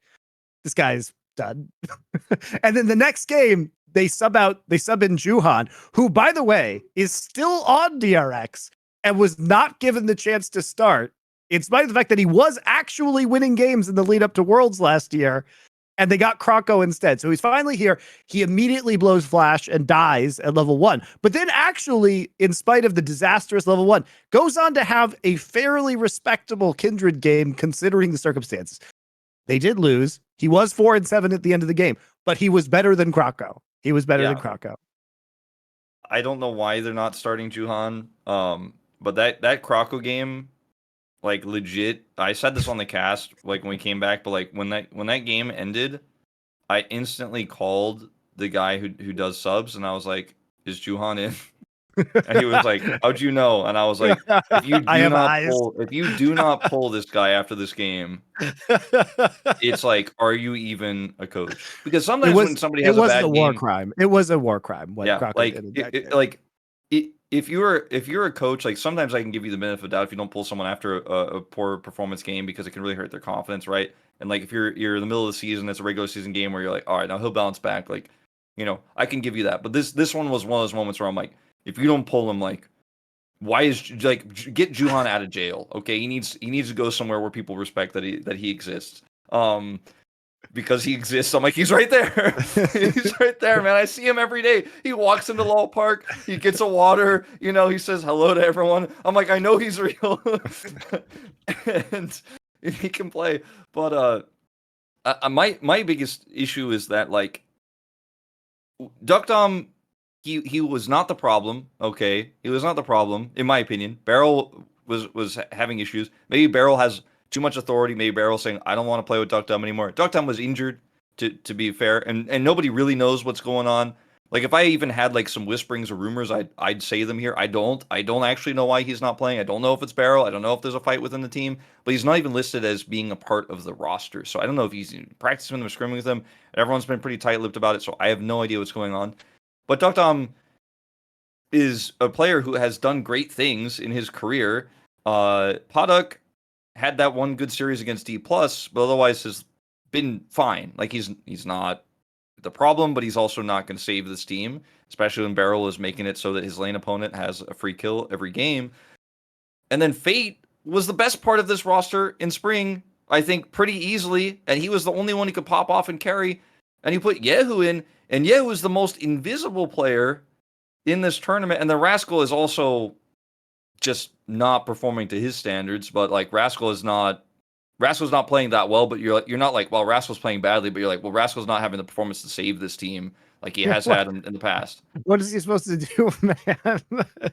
this guy's done. And then the next game, they sub in Juhan, who, by the way, is still on DRX and was not given the chance to start, in spite of the fact that he was actually winning games in the lead up to Worlds last year. And they got Croco instead. So he's finally here. He immediately blows Flash and dies at level 1. But then actually, in spite of the disastrous level 1, goes on to have a fairly respectable Kindred game considering the circumstances. They did lose. He was 4-7 at the end of the game, but he was better than Croco. He was better than Croco. I don't know why they're not starting Juhan. But that Croco game, like legit, I said this on the cast like when we came back, but like when that game ended, I instantly called the guy who does subs and I was like, is Juhan in? And he was like, how'd you know? And I was like, if you do not pull this guy after this game, it's like, are you even a coach? Because sometimes when somebody has a bad game, it was a war crime. It was a war crime. If you're a coach, like sometimes I can give you the benefit of the doubt if you don't pull someone after a poor performance game because it can really hurt their confidence, right? And like if you're in the middle of the season, it's a regular season game where you're like, all right, now he'll bounce back. Like, you know, I can give you that. But this one was one of those moments where I'm like, if you don't pull him, like, why is like get Juhan out of jail? Okay, he needs to go somewhere where people respect that he exists. Because he exists. I'm like, he's right there. He's right there, man. I see him every day. He walks into Lowell Park. He gets a water. You know, he says hello to everyone. I'm like, I know he's real. And he can play. But my biggest issue is that, like, Duckdom, he was not the problem. Okay, he was not the problem, in my opinion. Beryl was having issues. Maybe Beryl has too much authority. Maybe Beryl saying, I don't want to play with Duckdom anymore. Duckdom was injured, to be fair, and nobody really knows what's going on. Like, if I even had like some whisperings or rumors, I'd say them here. I don't actually know why he's not playing. I don't know if it's Beryl. I don't know if there's a fight within the team, but he's not even listed as being a part of the roster. So I don't know if he's practicing with them or scrimming with them. Everyone's been pretty tight-lipped about it, so I have no idea what's going on. But Duckdom is a player who has done great things in his career. Paddock had that one good series against Dplus, but otherwise has been fine. Like, he's not the problem, but he's also not going to save this team, especially when Beryl is making it so that his lane opponent has a free kill every game. And then Fate was the best part of this roster in spring, I think, pretty easily, and he was the only one who could pop off and carry, and he put Yehu in, and Yehu is the most invisible player in this tournament, and the Rascal is also just not performing to his standards, but like Rascal is not Rascal's not playing that well, but you're not like, well, Rascal's playing badly, but you're like, well, Rascal's not having the performance to save this team like he has had in the past. What is he supposed to do,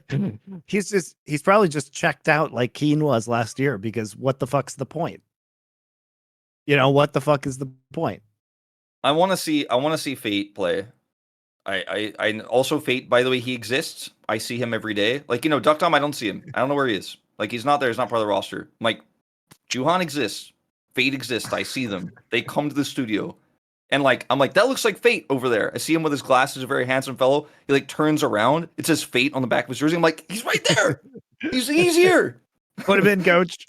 man? He's probably just checked out like Kiin was last year, because what the fuck's the point? You know, what the fuck is the point? I want to see Fate play. I also Fate, by the way, he exists. I see him every day. Like, you know, Duckdom, I don't see him. I don't know where he is. Like, he's not there. He's not part of the roster. I'm like, Juhan exists. Fate exists. I see them. They come to the studio. And like, I'm like, that looks like Fate over there. I see him with his glasses, a very handsome fellow. He like turns around. It says Fate on the back of his jersey. I'm like, he's right there. He's here. Put him in, coach.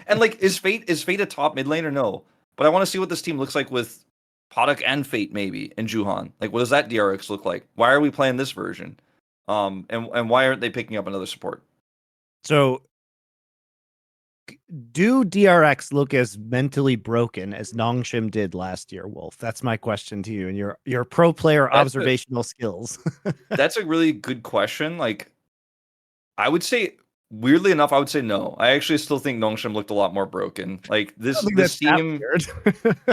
And like, is Fate a top mid laner? No. But I want to see what this team looks like with Podok and Fate maybe and Juhan. Like, what does that DRX look like? Why are we playing this version? And why aren't they picking up another support? So, do DRX look as mentally broken as Nongshim did last year, Wolf? That's my question to you and your pro player observational skills. That's a really good question. Like, I would say, weirdly enough, I would say no. I actually still think Nongshim looked a lot more broken. Like this team,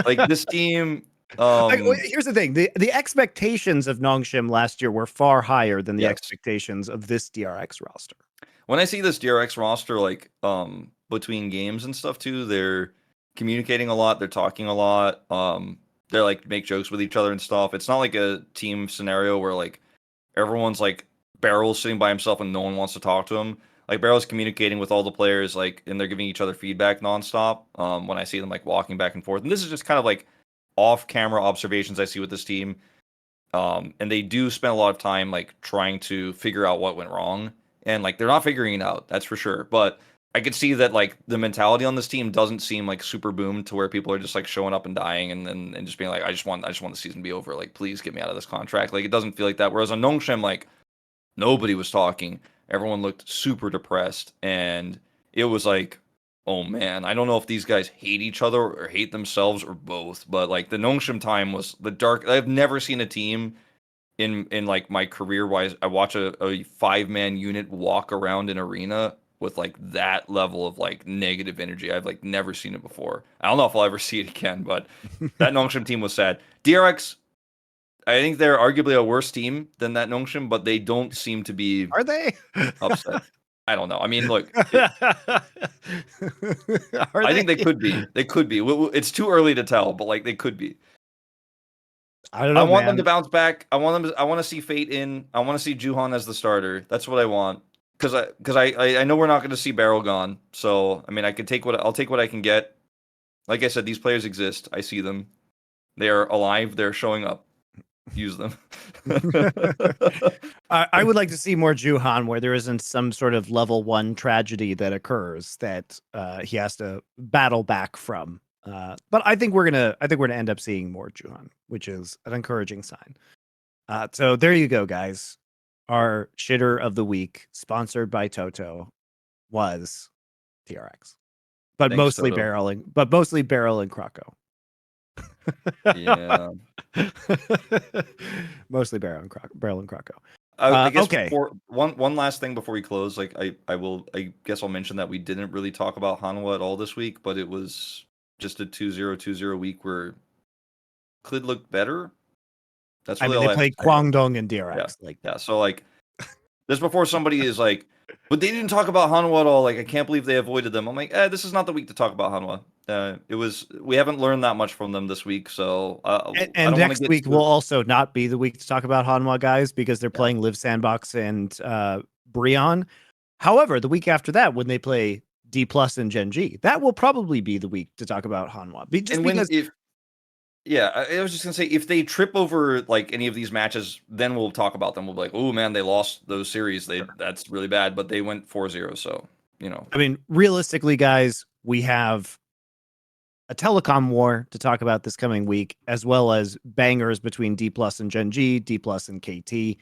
like this team. Here's the thing: the expectations of Nongshim last year were far higher than the expectations of this DRX roster. When I see this DRX roster, like between games and stuff too, they're communicating a lot, they're talking a lot, they're like make jokes with each other and stuff. It's not like a team scenario where like everyone's like Beryl's sitting by himself and no one wants to talk to him. Like Beryl's communicating with all the players, like, and they're giving each other feedback nonstop. When I see them like walking back and forth, and this is just kind of like off-camera observations I see with this team. And they do spend a lot of time like trying to figure out what went wrong, and like they're not figuring it out, that's for sure. But I could see that like the mentality on this team doesn't seem like super boom to where people are just like showing up and dying and just being like, I just want the season to be over. Like, please get me out of this contract. Like, it doesn't feel like that. Whereas on Nongshim, like nobody was talking. Everyone looked super depressed, and it was like, oh man, I don't know if these guys hate each other or hate themselves or both. But like the Nongshim time was the dark. I've never seen a team in like my career wise. I watch a 5-man unit walk around an arena with like that level of like negative energy. I've like never seen it before. I don't know if I'll ever see it again, but that Nongshim team was sad. DRX, I think they're arguably a worse team than that Nongshim, but they don't seem to be. Are they upset? I don't know. I mean, look, I think they could be. They could be. It's too early to tell, but like they could be. I don't know. I want them to bounce back. I want to see Fate in. I want to see Juhan as the starter. That's what I want. Because I know we're not going to see Beryl gone. So I mean, I'll take what I can get. Like I said, these players exist. I see them. They are alive. They're showing up. Use them. I would like to see more Juhan, where there isn't some sort of level 1 tragedy that occurs that he has to battle back from. But I think we're gonna end up seeing more Juhan, which is an encouraging sign. So there you go, guys. Our shitter of the week, sponsored by Toto, was TRX, but Thanks, mostly Toto. Beryl and Croco. Yeah. Mostly Beryl and Croco. I guess okay. One last thing before we close, like I guess I'll mention that we didn't really talk about Hanwha at all this week, but it was just a 2-0-2-0 week where Klid looked better. That's really they played Kwangdong and DRX. Yeah. So like this before somebody is like, but they didn't talk about Hanwha at all. Like, I can't believe they avoided them. I'm like, this is not the week to talk about Hanwha. We haven't learned that much from them this week. So and next week will also not be the week to talk about Hanwha, guys, because they're playing Live Sandbox and Brionne. However, the week after that, when they play Dplus and GenG, that will probably be the week to talk about Hanwha. I was just gonna say, if they trip over like any of these matches, then we'll talk about them. We'll be like, oh man, they lost those series. That's really bad, but they went 4-0. So, you know. I mean, realistically, guys, we have a telecom war to talk about this coming week, as well as bangers between Dplus and GenG, Dplus and KT,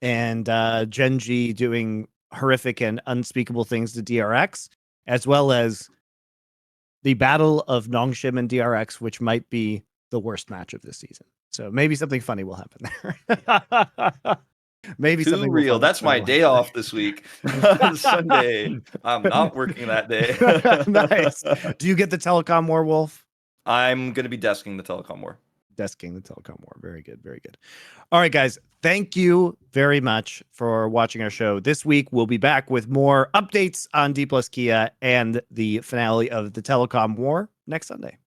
and GenG doing horrific and unspeakable things to DRX, as well as the battle of Nongshim and DRX, which might be the worst match of this season. So maybe something funny will happen there. Maybe Too something real. That's my day off this week. Sunday. I'm not working that day. Nice. Do you get the Telecom War, Wolf? I'm going to be desking the Telecom War. Desking the Telecom War. Very good. Very good. All right, guys. Thank you very much for watching our show. This week, we'll be back with more updates on Dplus KIA and the finale of the Telecom War next Sunday.